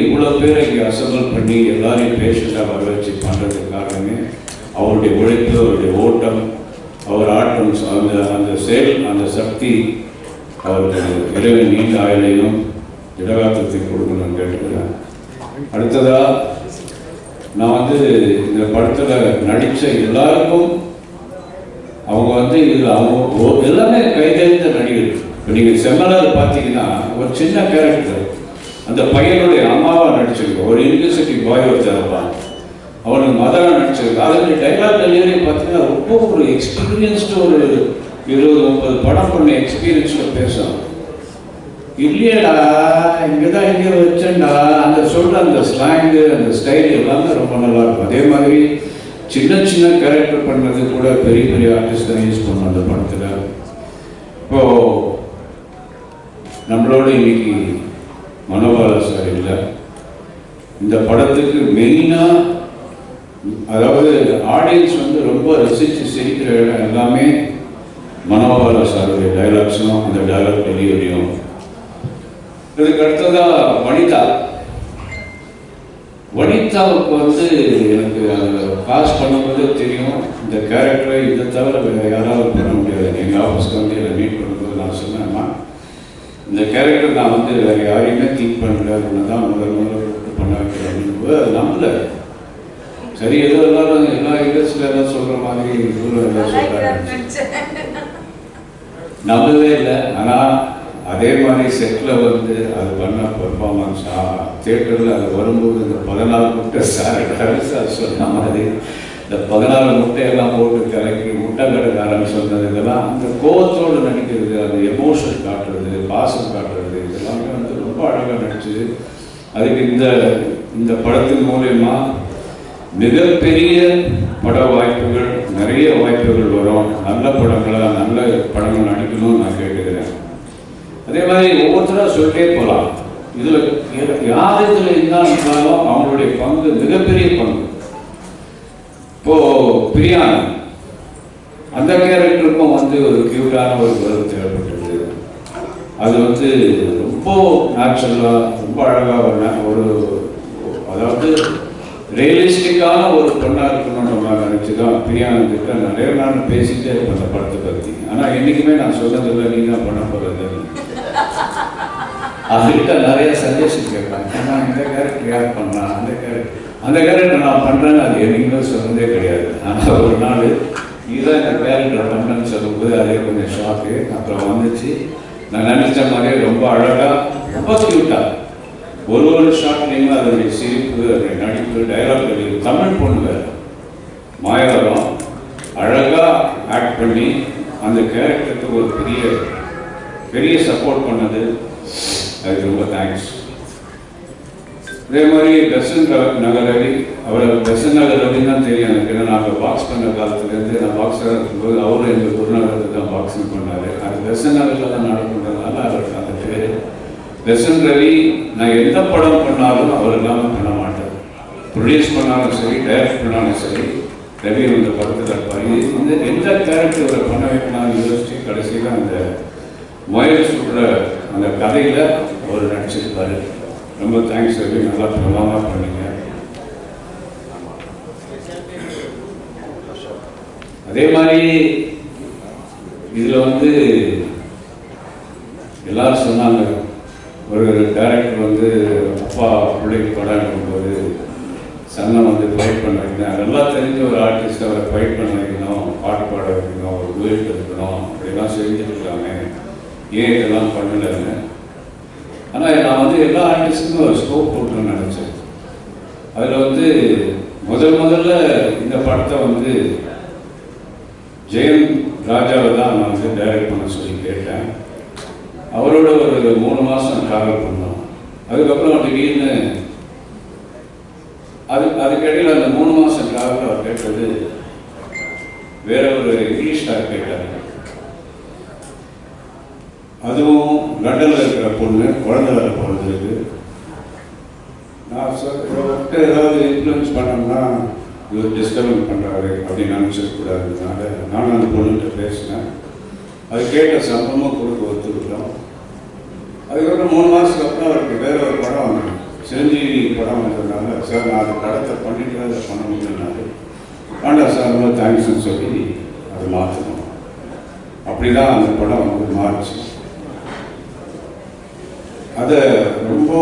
இவ்வளோ பேரை இங்கே அசம்பிள் பண்ணி எல்லாரையும் பேஷண்ட்டாக வர வச்சு பண்ணுறதுக்கு காரணமே அவருடைய உழைப்பு, அவருடைய ஓட்டம், அவர் ஆட்டம், அந்த செயல், அந்த சக்தி அவருக்கு இறைவன் நீண்ட ஆயுளையும் இடகாத்தத்தை கொடுக்கணும்னு கேட்டுக்கிறேன். அடுத்ததாக நான் இந்த படத்தில் நடித்த எல்லாருக்கும் அவங்க இதில் அவங்க எல்லாமே கைதெறிந்த நடிகர்கள். இப்போ நீங்கள் செம்மலர் பார்த்தீங்கன்னா ஒரு சின்ன கேரக்டர், அந்த பையனுடைய அம்மாவாக நடிச்சிருக்கோம். ஒரு யூனிவர்சிட்டி பாய் ஒருத்தர் இருப்பான், அவனுக்கு மதராக நடிச்சிருக்கு. அதில் டைலாக் டெலிவரி பார்த்தீங்கன்னா ரொம்ப ஒரு எக்ஸ்பீரியன்ஸ்டு, ஒரு 20-30 படம் பண்ண எக்ஸ்பீரியன்ஸில் பேசும். இல்லையடா இங்கே தான் இங்கே வச்சேன்டா, அந்த சொல்கிற அந்த ஸ்லாங்கு, அந்த ஸ்டைல் எல்லாமே ரொம்ப நல்லாயிருக்கும். அதே மாதிரி சின்ன சின்ன கேரக்டர் பண்ணது கூட பெரிய பெரிய ஆர்டிஸ்ட் தான் யூஸ் பண்ணோம் அந்த படத்தில். இப்போது நம்மளோட இன்னைக்கு மனோபாலா சார் இல்லை. இந்த படத்துக்கு மெயினாக அதாவது ஆடியன்ஸ் ரொம்ப ரசித்து சிரிக்கிற இடம் எல்லாமே மனோபாலா சாருடைய டைலாக்ஸும் அந்த டைலாக் டெலிவரியும். இதுக்கு அடுத்ததாக வனிதாவுக்கு எனக்கு அதை பாஸ் பண்ணும்போது தெரியும், இந்த கேரக்டரை இதை தவிர வேறு யாராவது பண்ண முடியாது. எங்கள் ஆஃபீஸ்க்கு என்னை மீட் பண்ணும்போது நான் சொன்னேன்னா, இந்த கேரக்டர் நான் வேறு யாரையுமே திங்க் பண்ணல, ஒன்று தான் முதல் பண்ண வைக்கிறேன் அப்படிங்கும்போது அது நம்மள சரி ஏதோ எல்லாரும் எல்லா இண்டஸ்ட்ரியில் எல்லாம் சொல்கிற மாதிரி தூரம் எல்லாம் சொல்கிறாங்க, நம்பவே இல்லை. ஆனால் அதே மாதிரி செட்டில் அது பண்ண பெர்ஃபார்மன்ஸ் தியேட்டரில் அது வரும்போது இந்த 14 முட்டை சார் சொன்ன மாதிரி இந்த 14 முட்டையெல்லாம் போட்டு கலக்கி முட்டை கடைக்காரன்னு சொன்னது, இதெல்லாம் அந்த கோவத்தோடு நடிக்கிறது, அந்த எமோஷன் காட்டுறது, பாசம் காட்டுறது, இதெல்லாமே ரொம்ப அழகாக நடிச்சுது. அதுக்கு இந்த படத்தின் மூலயமா மிகப்பெரிய பட வாய்ப்புகள், நிறைய வாய்ப்புகள் வரும். நல்ல படங்கள் நடிக்கணும்னு நான் கேட்டுக்கிறேன். அதே மாதிரி ஒவ்வொருத்தராக சொல்லிட்டே போகலாம். இதில் யார் இதில் இருந்தாலும் அவங்களுடைய பங்கு மிகப்பெரிய பங்கு. இப்போது பிரியாணி அந்த கேரக்டருக்கும் ஒரு கியூட்டான ஒரு கருத்து தேவைப்பட்டது. அது ரொம்ப நேச்சுரலாக ரொம்ப அழகாக அதாவது ரியலிஸ்டிக்கான ஒரு பொண்ணாக இருக்கணும்னு நம்ம நினச்சி தான் பிரியாணக்கிட்ட நிறைய நாள் பேசிகிட்டே இருப்பேன் அந்த படத்தை பற்றி. ஆனால் என்றைக்குமே நான் சொன்னதில்லை நீ தான் பண்ண போகிறது. அதுக்கிட்ட நிறைய சஜஷன் கேட்பாங்க, ஏன்னா இந்த கேரக்டர் யார் பண்ணலாம், அந்த கேரக்டர் நான் பண்ணுறேன்னு அது என்றைக்குமே சொன்னதே கிடையாது. ஆனால் ஒரு நாள் இதுதான் இந்த கேரக்டர் பண்ணுறேன்னு சொல்லும்போது அதே கொஞ்சம் ஷாக்கு. அப்புறம் வந்துச்சு, நான் நினச்ச மாதிரியே ரொம்ப அழகாக, ரொம்ப க்யூட்டாக ஒரு ஷார்ட்லேயுமே அதனுடைய சிரிப்பு, அதனுடைய நடிப்பு, டைலாக் டெலிவரி. தமிழ் பொண்ணு வேறு மாயவரம் அழகாக ஆக்ட் பண்ணி அந்த கேரக்டருக்கு ஒரு பெரிய சப்போர்ட் பண்ணது, அதுக்கு ரொம்ப தேங்க்ஸ். அதே மாதிரி பெசன் நகர் ரவி, பெசன் நகர் ரவின்னு தான் தெரியும் எனக்கு. ஏன்னா நாங்கள் பாக்ஸ் பண்ண காலத்துலேருந்து நான் பாக்ஸராக இருக்கும்போது அவரும் எங்கள் குருநகரத்தில் தான் பாக்ஸிங் பண்ணார். அது பெசன் நகரில் தான் நடக்குன்றதுனால அவருக்கு அந்த பேர் பெசன் ரவி. நான் எந்த படம் பண்ணாலும் அவர் இல்லாமல் பண்ண மாட்டேன். ப்ரொடியூஸ் பண்ணாலும் சரி, டைரக்ட் பண்ணாலும் சரி, ரவி அந்த படத்தில் இருப்பார். எந்த கேரக்டரை பண்ண வைக்கணும் யோசிச்சு கடைசியில் அந்த முயல் சொல்கிற அந்த கதையில் அவர் நடிச்சிருப்பார். ரொம்ப தேங்க்ஸ் ரவி, நல்லா பிரமாதமாக பண்ணீங்க. அதே மாதிரி இதில் எல்லாரும் சொன்னாங்க, ஒரு டைரக்டர் அப்பா பிள்ளைக்கு படம் எடுக்கும்போது சன்னை ஃபைட் பண்ண வைக்கணும், நல்லா தெரிஞ்ச ஒரு ஆர்டிஸ்ட் அவரை ஃபைட் பண்ண வைக்கணும், பாட்டு பாட வைக்கணும், ஒரு வீட்டு இருக்கணும், அப்படிலாம் செஞ்சுருக்காங்க, ஏன் இதெல்லாம் பண்ணலைன்னு. ஆனால் நான் வந்து எல்லா ஆர்டிஸ்ட்டுக்கும் ஒரு ஸ்கோப் போட்டுன்னு நினச்சேன். அதில் வந்து முதல்ல இந்த படத்தை வந்து ஜெயம் ராஜாவை தான் நான் வந்து டைரக்ட் பண்ண சொல்லி கேட்டேன். அவரோட ஒரு 3 மாதம் ட்ராவல் பண்ணோம். அதுக்கப்புறம் திடீர்னு அதுக்கிடையில் அந்த 3 மாதம் ட்ராவல் அவர் கேட்டது வேற ஒரு இங்கிலீஷ் ஸ்டார் கேட்டார். அதுவும் லண்டனில் இருக்கிற பொண்ணு, குழந்தை வேலை பிறந்திருக்கு. நான் சொல்லிட்டு ஏதாவது இன்ஃப்ளூயன்ஸ் பண்ணோம்னா இவர் டிஸ்டர்பன்ஸ் பண்ணுறாரு அப்படின்னு நினச்சிடக்கூடாதுனால நானும் அந்த பொண்ணுகிட்ட பேசினேன். அது கேட்ட சம்பளமும் கொடுக்க ஒத்துக்கிட்டோம். அதுக்கப்புறம் 3 மாதத்துக்கு அப்புறம் அவருக்கு வேற ஒரு படம் சிரஞ்சீவி படம் வந்ததுனால, சார் நான் அந்த படத்தை பண்ணிட்டு அதை பண்ண முடியும்னாரு. வேண்டாம் சார், ரொம்ப தேங்க்ஸ்ன்னு சொல்லி அதை மாற்றணும். அப்படி தான் அந்த படம் வந்து மாறிச்சு. அதை ரொம்ப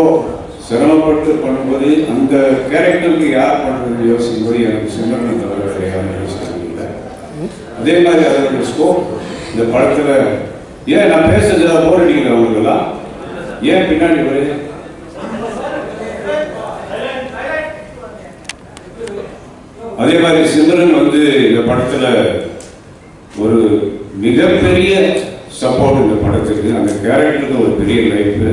சிரமப்பட்டு பண்ணும்போது அந்த கேரக்டருக்கு யார் பண்ணுறது யோசிக்கும்போது எனக்கு சிம்மரனை தவிர யாரும் யோசிக்கல. அதே மாதிரி அதோடைய ஸ்கோப் இந்த படத்தில் ஏன் நான் பேசுறது போர் அடிக்கிறேன் அவங்களுக்கெல்லாம், ஏன் பின்னாடி ஒரு அதே மாதிரி சிம்ரன் வந்து இந்த படத்தில் ஒரு மிகப்பெரிய சப்போர்ட் இந்த படத்துக்கு, அந்த கேரக்டருக்கு ஒரு பெரிய லைஃப்.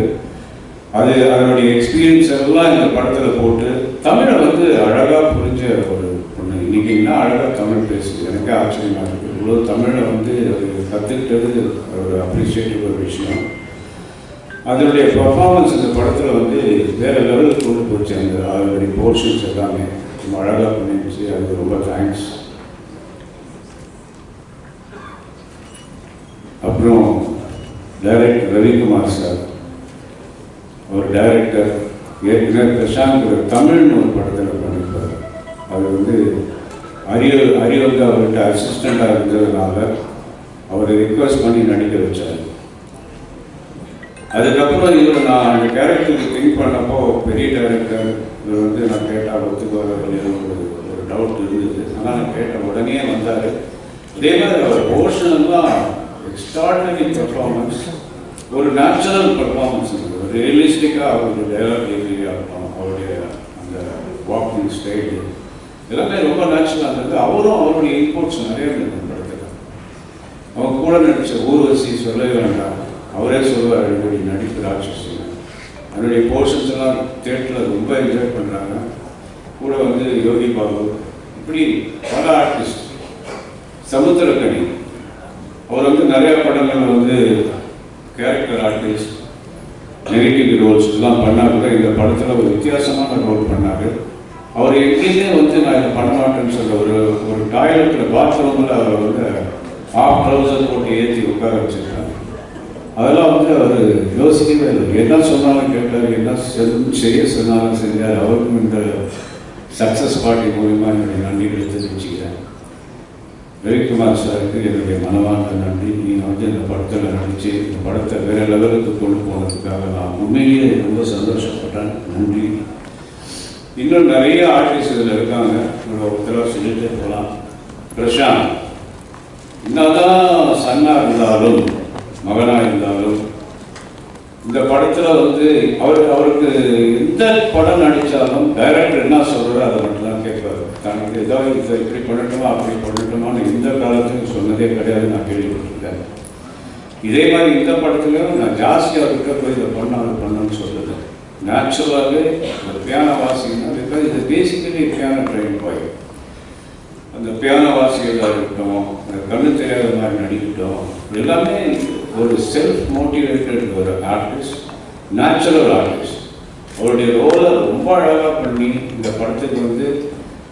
அதனுடைய எக்ஸ்பீரியன்ஸ் எல்லாம் இந்த படத்தில் போட்டு தமிழை வந்து அழகாக புரிஞ்ச ஒரு பொண்ணு. இன்னைக்குன்னா அழகாக தமிழ் பேசுது. எனக்கு ஆச்சரியமாக இருக்குது. இவ்வளோ தமிழை வந்து கற்றுக்கிட்டது ஒரு அப்ரிஷியேட்டிவ் ஒரு விஷயம். அதனுடைய பர்ஃபார்மன்ஸ் இந்த படத்தில் வந்து வேறு லெவலுக்கு கொண்டு போச்சு. அதனுடைய போர்ஷன்ஸ் எல்லாமே ரொம்ப அழகாக பண்ணிடுச்சு. அதுக்கு ரொம்ப தேங்க்ஸ். அப்புறம் டைரக்டர் ரவிக்குமார் சார், அவர் டைரக்டர். ஏற்கனவே பிரசாந்த் தமிழ்னு ஒரு படத்தில் பண்ணியிருப்பார். அது வந்து அரி வந்து அவர்கிட்ட அசிஸ்டண்டாக இருந்ததுனால அவரை ரிக்வெஸ்ட் பண்ணி நடிக்க வச்சார். அதுக்கப்புறம் இவர் நான் அந்த கேரக்டருக்கு திங்க் பண்ணப்போ பெரிய டைரக்டர் இவர் வந்து நான் கேட்டால் ஒத்துக்குவார் ஒரு டவுட் இருந்தது. ஆனால் நான் கேட்ட உடனே வந்தார். அதே மாதிரி அவர் போர்ஷன்லாம் எக்ஸ்ட்ராடனரி பெர்ஃபார்மன்ஸ், ஒரு நேச்சுரல் பெர்ஃபார்மன்ஸ், ஒரு ரியலிஸ்டிக்காக அவருடைய டைலாக் டெலிவரி ஆகட்டும், அவருடைய அந்த வாக்கிங் ஸ்டைல் எல்லாமே ரொம்ப நேச்சுரலாக இருந்தது. அவருடைய இன்புட்ஸ் நிறைய இருந்தது படத்தில். அவங்க கூட நடித்த ஊர்வசி சொல்லவே வேண்டாம், அவரே சொல்லுவார் என்னுடைய நடிப்பு ராட்சசி. அதனுடைய போர்ஷன்ஸ் எல்லாம் தியேட்டரில் ரொம்ப என்ஜாய் பண்ணுறாங்க. கூட வந்து யோகி பாபு, இப்படி பல ஆர்டிஸ்ட். சமுத்திரக்கனி அவர் வந்து நிறைய படங்கள் வந்து கேரக்டர் ஆர்டிஸ்ட், நெகட்டிவ் ரோல்ஸ் எல்லாம் பண்ணால் கூட இந்த படத்தில் ஒரு வித்தியாசமான ரோல் பண்ணார். அவர் எங்கேயுமே வந்து நான் இதை பண்ண மாட்டேன்னு சொல்ல, ஒரு டாய்லெட்டில் பாத்ரூமில் அவர் வந்து ஹாஃப் ட்ரௌசர் போட்டு ஏற்றி உட்கார வச்சுருக்காங்க. அதெல்லாம் வந்து அவர் யோசிக்கவே இல்லை. என்ன சொன்னாலும் கேட்டார், என்ன செய்ய சொன்னாலும் செஞ்சார். அவருக்கும் இந்த சக்ஸஸ் பார்ட்டி மூலிமா என்னுடைய நன்றிகளை தெரிவிச்சுக்கிறேன். ரவிக்குமார் சாருக்கு என்னுடைய மனவார்ந்த நன்றி. நீங்கள் வந்து இந்த படத்தில் நடித்து இந்த படத்தை வேறு லெவலுக்கு கொண்டு போனதுக்காக நான் உண்மையிலேயே ரொம்ப சந்தோஷப்பட்டேன். நன்றி. இன்னும் நிறைய ஆர்டிஸ்ட் இதில் இருக்காங்க, ஒருத்தராக சொல்லிட்டே போகலாம். பிரசாந்த் என்னதான் சன்னாக இருந்தாலும் மகனாக இருந்தாலும் இந்த படத்தில் வந்து அவருக்கு எந்த படம் நடித்தாலும் டைரக்டர் என்ன சொல்கிறாரோ அதை மட்டும் தான் கேட்பாரு. தனக்கு ஏதாவது இதை இப்படி பண்ணட்டுமா அப்படி பண்ணட்டுமான்னு இந்த காலத்துக்கு சொன்னதே கிடையாது. நான் கேள்விப்பட்டிருக்கேன். இதே மாதிரி இந்த படத்துலையும் நான் ஜாஸ்தியாக அவர்கிட்ட போய் இதை பண்ணணும்னு சொல்லுது. நேச்சுரலாகவே அந்த பியானோ வாசிங்கன்னா பிகாஸ் இது பேசிக்கலி பியானோ ட்ரெயின் பாய். அந்த பியானோ வாசிக்கிறதாக இருக்கட்டும், அந்த கண்ணு தெரியாத மாதிரி நடிக்கட்டும், எல்லாமே ஒரு செல்ஃப் மோட்டிவேட்டட் ஒரு ஆர்டிஸ்ட், நேச்சுரல் ஆர்டிஸ்ட். அவருடைய ரோலை ரொம்ப அழகாக பண்ணி இந்த படத்துக்கு வந்து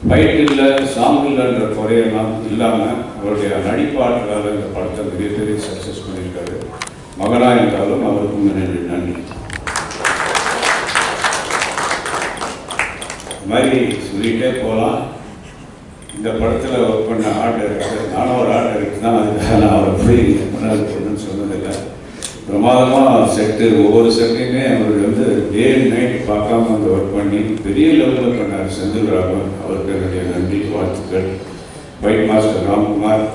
ஃபைட் இல்லை, சாங் இல்லைன்ற குறையெல்லாம் இல்லாமல் அவருடைய நடிப்பாற்றலால் இந்த படத்தை மிகப்பெரிய சக்ஸஸ் பண்ணியிருக்காரு. மகனாக இருந்தாலும் அவருக்கும் நன்றி. இது மாதிரி சொல்லிகிட்டே போகலாம். இந்த படத்தில் ஒர்க் பண்ண ஆர்ட் டைரக்டர், நானும் ஒரு ஆர்ட் டைரக்டர் தான். அதுக்காக நான் அவரை போய் பண்ணணும்னு சொன்னதில்லை. பிரமாதமாக செட்டு, ஒவ்வொரு செட்டையுமே அவர் வந்து டே அண்ட் நைட் பார்க்காம அந்த ஒர்க் பண்ணி பெரிய லெவலில் பண்ணார். செந்தில் ராகவன், அவருக்கு என்னுடைய நன்றி வாழ்த்துக்கள். ஃபைட் மாஸ்டர் ராம்குமார்,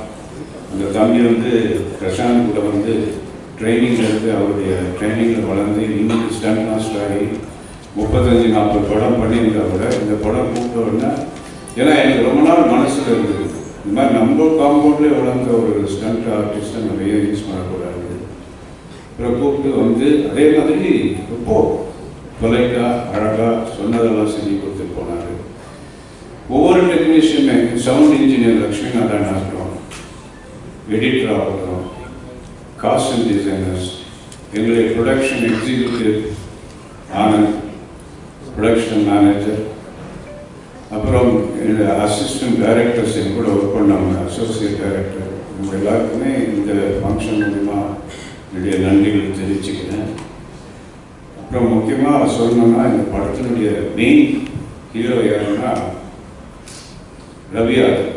அந்த தம்பி வந்து பிரசாந்த் கூட வந்து ட்ரைனிங்கில் இருந்து அவருடைய ட்ரைனிங்கில் வளர்ந்து இன்னைக்கு ஸ்டண்ட் மாஸ்டர் ஆகி 35-40 படம் பண்ணியிருந்தா கூட இந்த படம் கூப்பிட்ட உடனே, ஏன்னா எனக்கு ரொம்ப நாள் மனசில் இருந்தது இந்த மாதிரி நம்ம காம்பவுண்ட்லேயே வளர்ந்த ஒரு ஸ்டண்ட் ஆர்டிஸ்ட்டை நம்ம ஏன் யூஸ் பண்ணக்கூடாது. அப்புறம் கூப்பிட்டு வந்து அதே மாதிரி ரொம்ப பொலைட்டாக அழகாக சொன்னதெல்லாம் செஞ்சு கொடுத்துட்டு போனார். ஒவ்வொரு டெக்னீஷியனுமே சவுண்ட் இன்ஜினியர் லக்ஷ்மிநாதன் ஆகட்டும், எடிட்டர் ஆகட்டும், காஸ்டியூம் டிசைனர்ஸ், எங்களுடைய production executive Anand, production manager, அப்புறம் என்னோட அசிஸ்டன்ட் டைரக்டர்ஸ் என் கூட ஒர்க் பண்ணவங்க, அசோசியேட் டைரக்டர், இவங்க எல்லாருக்குமே இந்த ஃபங்க்ஷன் மூலிமா என்னுடைய நன்றிகள் தெரிவிச்சுக்கிறேன். அப்புறம் முக்கியமாக சொல்லணும்னா இந்த படத்தினுடைய மெயின் ஹீரோ யாருன்னா ரவி யாதவ்.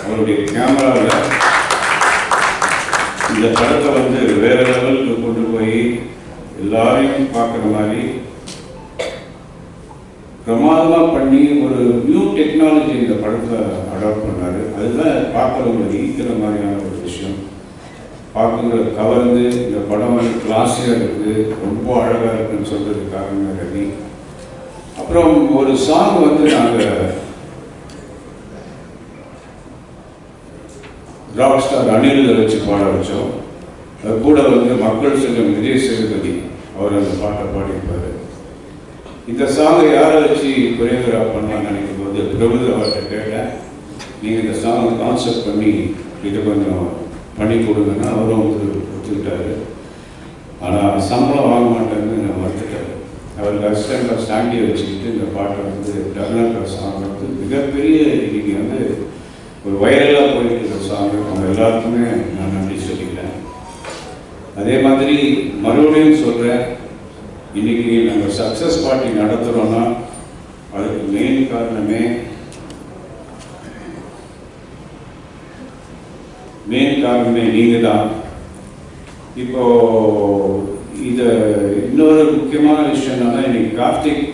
அவருடைய கேமராவில் இந்த படத்தை வந்து வேற லெவலுக்கு கொண்டு போய் எல்லாரையும் பார்க்குற மாதிரி பிரமாதமாக பண்ணி ஒரு நியூ டெக்னாலஜி இந்த படத்தை அடாப்ட் பண்ணார். அதுதான் பார்க்குறவங்களுக்கு ஈர்க்கிற மாதிரியான ஒரு விஷயம். பார்க்குற கவர்ந்து இந்த படம் வந்து கிளாஸியாக இருக்குது, ரொம்ப அழகாக இருக்குன்னு சொல்கிறதுக்கு காரணம் ரவி. அப்புறம் ஒரு சாங் வந்து நாங்கள் ராக் ஸ்டார் அனிருத்தை வச்சு பாட வச்சோம். அது கூட வந்து மக்கள் செல்வம் விஜய் சேதுபதி அவர் அந்த பாட்டை பாடியிருப்பார். இந்த சாங்கை யாரை வச்சு கொரியோகிராஃப் பண்ணலான்னு நினைக்கும் போது பிரபுதேவாட்ட கேட்டேன், நீங்கள் இந்த சாங்கை கான்செப்ட் பண்ணி இதை கொஞ்சம் பண்ணி கொடுங்கன்னா அவரும் வந்து ஒத்துக்கிட்டாரு. ஆனால் சம்பளம் வாங்க மாட்டேன்னு நான் மறுத்துட்டார். அவருக்கு அசிஸ்டண்டாக ஸ்டாண்டியை வச்சுக்கிட்டு இந்த பாட்டை வந்து டெவலப்பர் சாங் வந்து மிகப்பெரிய இன்னைக்கு வந்து ஒரு வைரலாக போயிட்டு இருக்கிற சாங். அவங்க எல்லாருக்குமே நான் நன்றி சொல்லிக்கிறேன். அதே மாதிரி மறுபடியும் சொல்கிறேன், இன்னைக்கு நாங்கள் சக்ஸஸ் பார்ட்டி நடத்துகிறோன்னா அதுக்கு மெயின் காரணமே நீங்கள் தான். இப்போ இது இன்னொரு முக்கியமான விஷயம் என்னன்னா, இன்னைக்கு கார்த்திக்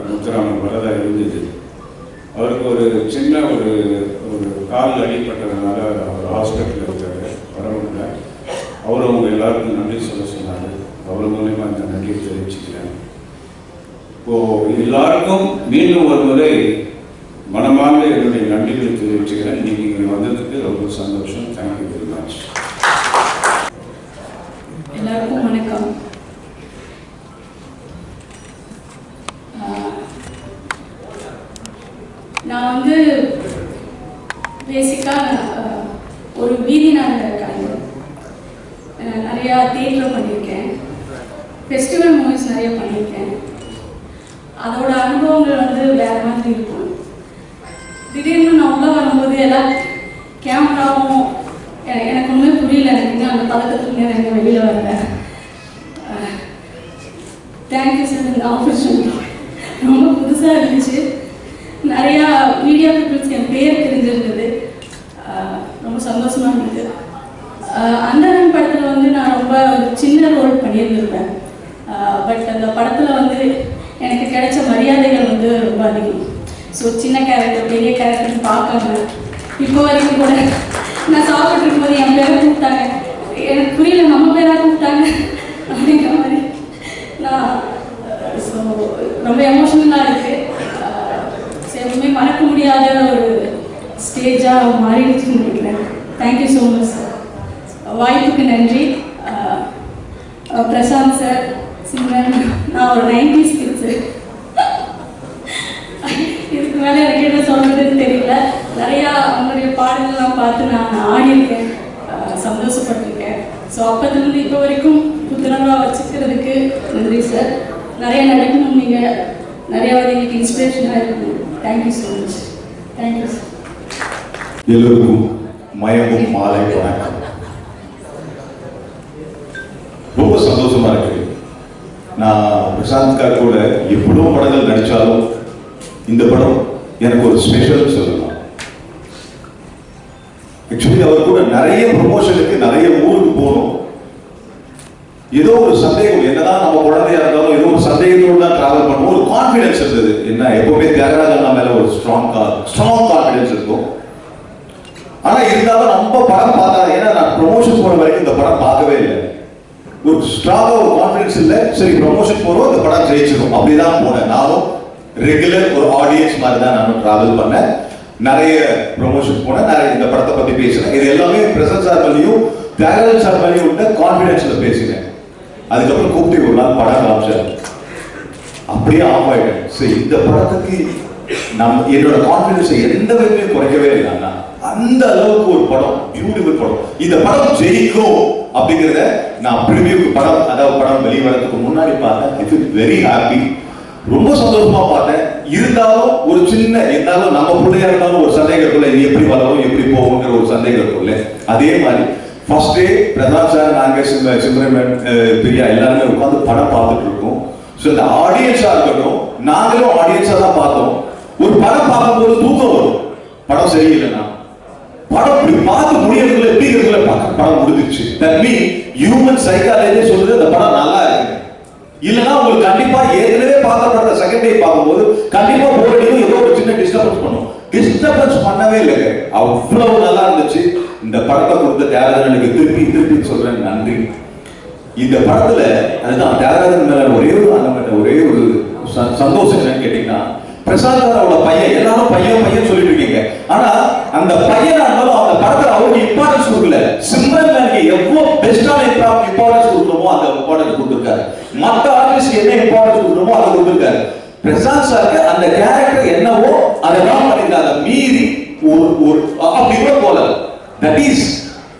முத்துராமன் வரதா இருந்தது. அவருக்கு ஒரு சின்ன ஒரு கால் அடிப்பட்டதுனால அவர் ஹாஸ்பிட்டலில் இருக்காரு, வரவில்ல. அவரும் அவங்க எல்லாருக்கும் நன்றி சொல்ல சொன்னார். அவர் மூலயமா இந்த நன்றியை தெரிவிச்சுக்கிறேன். இப்போது எல்லாருக்கும் மீண்டும் ஒரு முறை மனமார்ந்த என்னுடைய நன்றிகளை தெரிவிச்சுக்கிறேன். இன்னைக்கு இங்கே வந்ததுக்கு ரொம்ப சந்தோஷம். Thank you very much. எல்லாருக்கும் வணக்கம். நான் வந்து பேசிக்காக ஒரு வீதி நாடக கலைஞர். நிறையா தியேட்டர் பண்ணியிருக்கேன், ஃபெஸ்டிவல் மூவிஸ் நிறைய பண்ணியிருக்கேன். அதோட அனுபவங்கள் வந்து வேறு மாதிரி இருக்கும். திடீர்னு நான் உள்ள வரும்போது எல்லாம் கேமராவும் எனக்கு ஒன்றுமே புரியல. எனக்கு அந்த பழக்கத்துலேருந்து எனக்கு வெளியில் வரல. தேங்க்யூ சார், இந்த ஆப்பர்ச்சுனிட்டி ரொம்ப புதுசாக இருந்துச்சு. நிறையா மீடியா பீப்புள்ஸ்க்கு என் பேர் தெரிஞ்சிருந்தது, ரொம்ப சந்தோஷமாக இருந்தது. அந்தரன் படத்தில் வந்து நான் ரொம்ப ஒரு சின்ன ரோல் பண்ணியிருந்திருப்பேன். பட் அந்த படத்தில் வந்து எனக்கு கிடைச்ச மரியாதைகள் வந்து ரொம்ப அதிகம். ஸோ சின்ன கேரக்டர் பெரிய கேரக்டர்னு பார்க்காம இப்போ வரைக்கும் கூட நான் சாப்பிட்டு இருக்கும்போது என் பேரை கூப்பிட்டாங்க, எனக்கு புரியல நம்ம பேராக கூப்பிட்டாங்க அப்படிங்கிற மாதிரி நான் ஸோ ரொம்ப எமோஷனலாக இருக்குது. எப்பவுமே மறக்க முடியாத ஒரு ஸ்டேஜாக மாறிடுச்சுன்னு நினைக்கிறேன். Thank you so much sir. வாய்ப்புக்கு நன்றி. பிரசாந்த் சார், சிம்ரன், நான் ஒரு 90s கிட்ஸு. இதுக்கு மேலே எனக்கு என்ன சொல்கிறதுன்னு தெரியல. நிறையா அவங்களுடைய பாடல்கள்லாம் பார்த்து நான் ஆடியிருக்கேன், சந்தோஷப்பட்டிருக்கேன். ஸோ அப்போதுலேருந்து இப்போ வரைக்கும் புத்துணர்வாக வச்சுக்கிறதுக்கு நன்றி சார். நிறையா நடிக்கணும், நீங்கள் நிறையா எங்களுக்கு இன்ஸ்பிரேஷனாக இருக்கணும். Thank you so much. Thank you sir. எல்லோருக்கும் மயமும் மாலை வணக்கம். ரொம்ப சந்தோஷமா இருக்கு. நான் பிரசாந்த் கார் கூட எவ்வளோ படங்கள் நடித்தாலும் இந்த படம் எனக்கு ஒரு ஸ்பெஷல் சொல்லலாம். ஆக்சுவலி அவர் கூட நிறைய ப்ரொமோஷனுக்கு நிறைய ஊருக்கு போகணும். ஏதோ ஒரு சந்தேகம், என்னதான் நம்ம குழந்தையா இருந்தாலும் ஏதோ ஒரு சந்தேகத்தோடு தான் டிராவல் பண்ணுவோம். ஒரு கான்ஃபிடன்ஸ் இருந்தது. என்ன எப்பவுமே தியாகராஜன் மேல ஒரு ஸ்ட்ராங் கான்ஃபிடன்ஸ் இருக்கும். ஆனா இருந்தாலும் நம்ம படம் பார்த்தா, ஏன்னா நான் ப்ரமோஷன் போற வரைக்கும் இந்த படம் பார்க்கவே இல்லை. ஒரு ஸ்ட்ராங்கா ஒரு கான்ஃபிடன்ஸ் இல்லை. சரி ப்ரமோஷன் போறோம், இந்த படம் ஜெயிச்சிடும் அப்படிதான் போனேன். நானும் ரெகுலர் ஒரு ஆடியன்ஸ் மாதிரி தான் நானும் டிராவல் பண்ணேன். நிறைய ப்ரமோஷன் போனேன், நிறைய இந்த படத்தை பத்தி பேசினேன். இது எல்லாமே பிரசன்ட் சார் மேலேயும் தியாகராஜன் சார் மேலேயும் உள்ள கான்ஃபிடன்ஸ்ல பேசினேன். அதுக்கப்புறம் கூப்பிட்டு ஒரு நாள் படம் காமிச்சார், அப்படியே ஆஃப் ஆயிட்டேன். சரி, இந்த படத்துக்கு என்னோட கான்ஃபிடன்ஸை எந்த விதத்தையும் குறைக்கவே இல்லை. அந்த அளவுக்கு ஒரு படம், பியூட்டிஃபுல் படம். இந்த படம் ஜெயிக்கும் அப்படிங்கிறத நான் ப்ரிவியூக்கு படம் வெளிவரத்துக்கு முன்னாடி பார்த்தேன். ஐ ஃபீல் வெரி ஹாப்பி, ரொம்ப சந்தோஷமா பார்த்தேன். இருந்தாலும் ஒரு சின்ன, இருந்தாலும் நம்ம பிள்ளையா இருந்தாலும் ஒரு சந்தேகம் இருக்குல்ல, இது எப்படி வளரும் எப்படி போகுங்கிற ஒரு சந்தேகம் இருக்குல்ல. அதே மாதிரி ஃபர்ஸ்ட் டே பிரதாப் சார், நாங்க சிம்ரன் பிரியா எல்லாருமே உட்காந்து படம் பார்த்துட்டு இருக்கோம். ஸோ இந்த ஆடியன்ஸா இருக்கட்டும், நாங்களும் ஆடியன்ஸா தான் பார்த்தோம். ஒரு படம் பார்க்கும்போது தூக்கம் வரும், படம் சரியில்லைன்னா. படம் இப்படி பார்த்து முடியறதுல எப்படி இருக்கிறதுல படம் முடிஞ்சிச்சு. தட் மீன் ஹியூமன் சைக்காலஜி சொல்றது அந்த படம் நல்லா இருக்கு. இல்லைன்னா உங்களுக்கு கண்டிப்பா ஏற்கனவே பார்த்த படத்தை செகண்ட் டே பார்க்கும்போது கண்டிப்பா போர் அடிக்கும், ஏதோ ஒரு சின்ன டிஸ்டர்பன்ஸ் பண்ணும். டிஸ்டர்பன்ஸ் பண்ணவே இல்லைங்க, அவ்வளவு நல்லா இருந்துச்சு. இந்த படத்தை கொடுத்த தியாகராஜனுக்கு திருப்பி சொல்றேன் நன்றி. இந்த படத்துல அதுதான் தியாகராஜன் மேல ஒரே ஒரு சந்தோஷம் என்னன்னு கேட்டீங்கன்னா, பிரசாதோட பையன், எல்லாரும் பையன் சொல்லிட்டு இருக்கீங்க. ஆனா அந்த பையனா இருந்தாலும் அந்த படத்துல அவருக்கு இம்பார்ட்டன்ஸ் கொடுக்கல. சிம்ரன் மேனுக்கு எவ்வளவு பெஸ்டான இம்பார்ட்டன்ஸ் கொடுக்கணுமோ அந்த இம்பார்ட்டன்ஸ் கொடுத்துருக்காரு. மற்ற ஆர்டிஸ்ட் என்ன இம்பார்ட்டன்ஸ் கொடுக்கணுமோ அதை கொடுத்துருக்காரு. பிரசாந்த் சாருக்கு அந்த கேரக்டர் என்னவோ அதெல்லாம் பண்ணிருக்காங்க. மீறி ஒரு அப்படி கூட போல. தட் இஸ்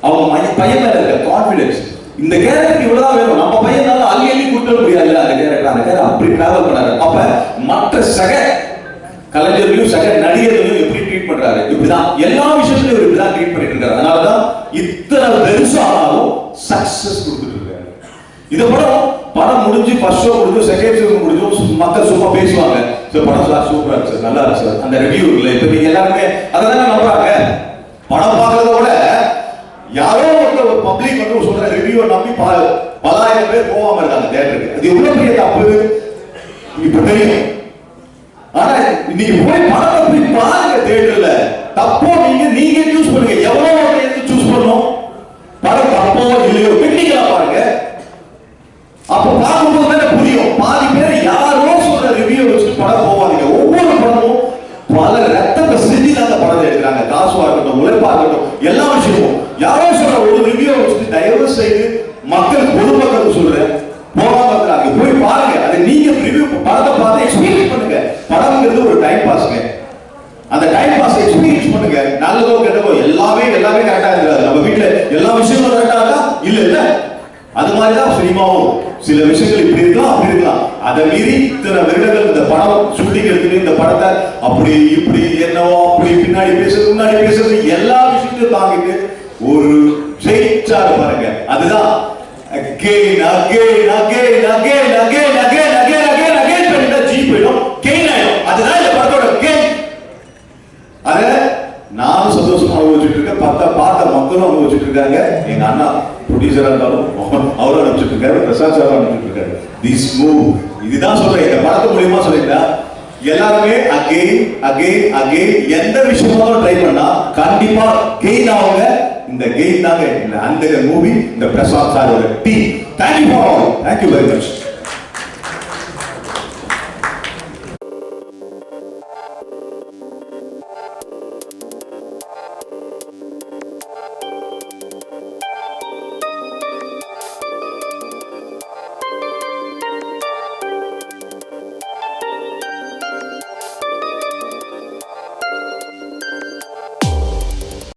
அவங்க பையன் மேல இருக்க கான்பிடன்ஸ். இந்த கேரக்டர் இவ்வளவுதான் வேணும், நம்ம பையனால அள்ளி கொடுக்க முடியாது. அந்த கேரக்டர் அப்படி டிராவல் பண்ணாரு. அப்ப மற்ற சக கலைஞர்களையும் சக நடிகர்களையும் எப்படி ட்ரீட் பண்றாரு, இப்படிதான் எல்லா விஷயத்திலும் இப்படிதான் ட்ரீட் பண்ணிட்டு இருக்காரு. அதனாலதான் இத்தனை பெருசா ஆனாலும் சக்சஸ் கொடுத்துட்டு இருக்காரு. இந்த படம் முடிஞ்சு ஃபர்ஸ்ட் ஷோ முடிஞ்சு செகண்ட் ஷோ முடிஞ்சு மக்கள் சும்மா பேசுவாங்க, படம் சார் சூப்பரா இருக்கு சார், நல்லா இருக்கு சார், அந்த ரிவ்யூ இல்லை. இப்ப நீங்க எல்லாருமே அதான் நம்புறாங்க. படம் பார்க்கறத விட யாரோ ஒரு பப்ளிக் வந்து சொல்ற ரிவ்யூவை நம்பி பலாயிரம் பேர் போவாம இருக்காங்க தியேட்டருக்கு. அது எவ்வளவு பெரிய தப்பு இப்ப தெரியும். ஆனா நீங்க போய் படத்தை போய் பாருங்க தியேட்டர்ல. தப்போ நீங்க சூஸ் பண்ணுங்க, எவ்வளவு சூஸ் பண்ணணும். படம் தப்போ இல்லையோ டெக்னிக்கலா பாருங்க, அப்ப பார்க்கும்போது தானே புரியும். பாதி பேர் யாரோ சொல்ற ரிவ்யூ வச்சுட்டு படம் போவாதீங்க. ஒவ்வொரு படமும் பல ரத்தத்தை சிந்தி தான் அந்த படத்தை எடுக்கிறாங்க. காசுவா இருக்கட்டும், உழைப்பா இருக்கட்டும், எல்லா விஷயமும் யாரோ சொல்ற ஒரு ரிவ்யூ வச்சுட்டு தயவு செய்து மக்கள் பொதுமக்கள் சொல்றேன் போகாம இருக்கிறாங்க. போய் பாருங்க, அதை நீங்க ரிவ்யூ படத்தை பார்த்து எக்ஸ்பீரியன்ஸ் பண்ணுங்க. படம்ங்கிறது ஒரு டைம் பாஸ்ங்க. அந்த டைம் பாஸ் எக்ஸ்பீரியன்ஸ் பண்ணுங்க. நல்லதோ கெட்டதோ எல்லாமே கரெக்டா இருக்காது. நம்ம வீட்டுல எல்லா விஷயங்களும் கரெக்டா இருக்கா இல்ல. அது மாதிரிதான் சினிமாவும். சில விஷயங்கள் இப்படி இருக்கலாம் அப்படி இருக்கலாம். அதை மீறி இத்தனை வருடங்கள் இந்த படம் ஷூட்டிங் எடுத்துட்டு இந்த படத்தை அப்படி இப்படி என்னவோ அப்படி பின்னாடி பேசுறது முன்னாடி பேசுறது எல்லா விஷயத்தையும் தாங்கிட்டு ஒரு ஜெயிச்சாரு பாருங்க. அதுதான் again பண்ணிட்டா ஜி போயிடும், கெயின் ஆயிடும். அதுதான் இந்த படத்தோட கெயின். அத நானும் சந்தோஷமா அனுபவிச்சுட்டு இருக்கேன், பார்த்த மக்களும் அனுபவிச்சுட்டு இருக்காங்க. எங்க அண்ணா ப்ரொடியூசரா இருந்தாலும் அவரும் அனுப்பிச்சுட்டு இருக்காரு, பிரசாத் சார் அனுப்பிச்சுட்டு இருக்காரு. திஸ் மூவ் இதுதான் சொல்றேன். இந்த படத்து மூலியமா சொல்லிட்டா எல்லாருமே அகைன் எந்த விஷயமாலும் ட்ரை பண்ணா கண்டிப்பா கெயின் ஆகுங்க. இந்த கெயின் தாங்க அந்த மூவி, இந்த பிரசாத் சாரோட team. Thank you for all. Thank you very much.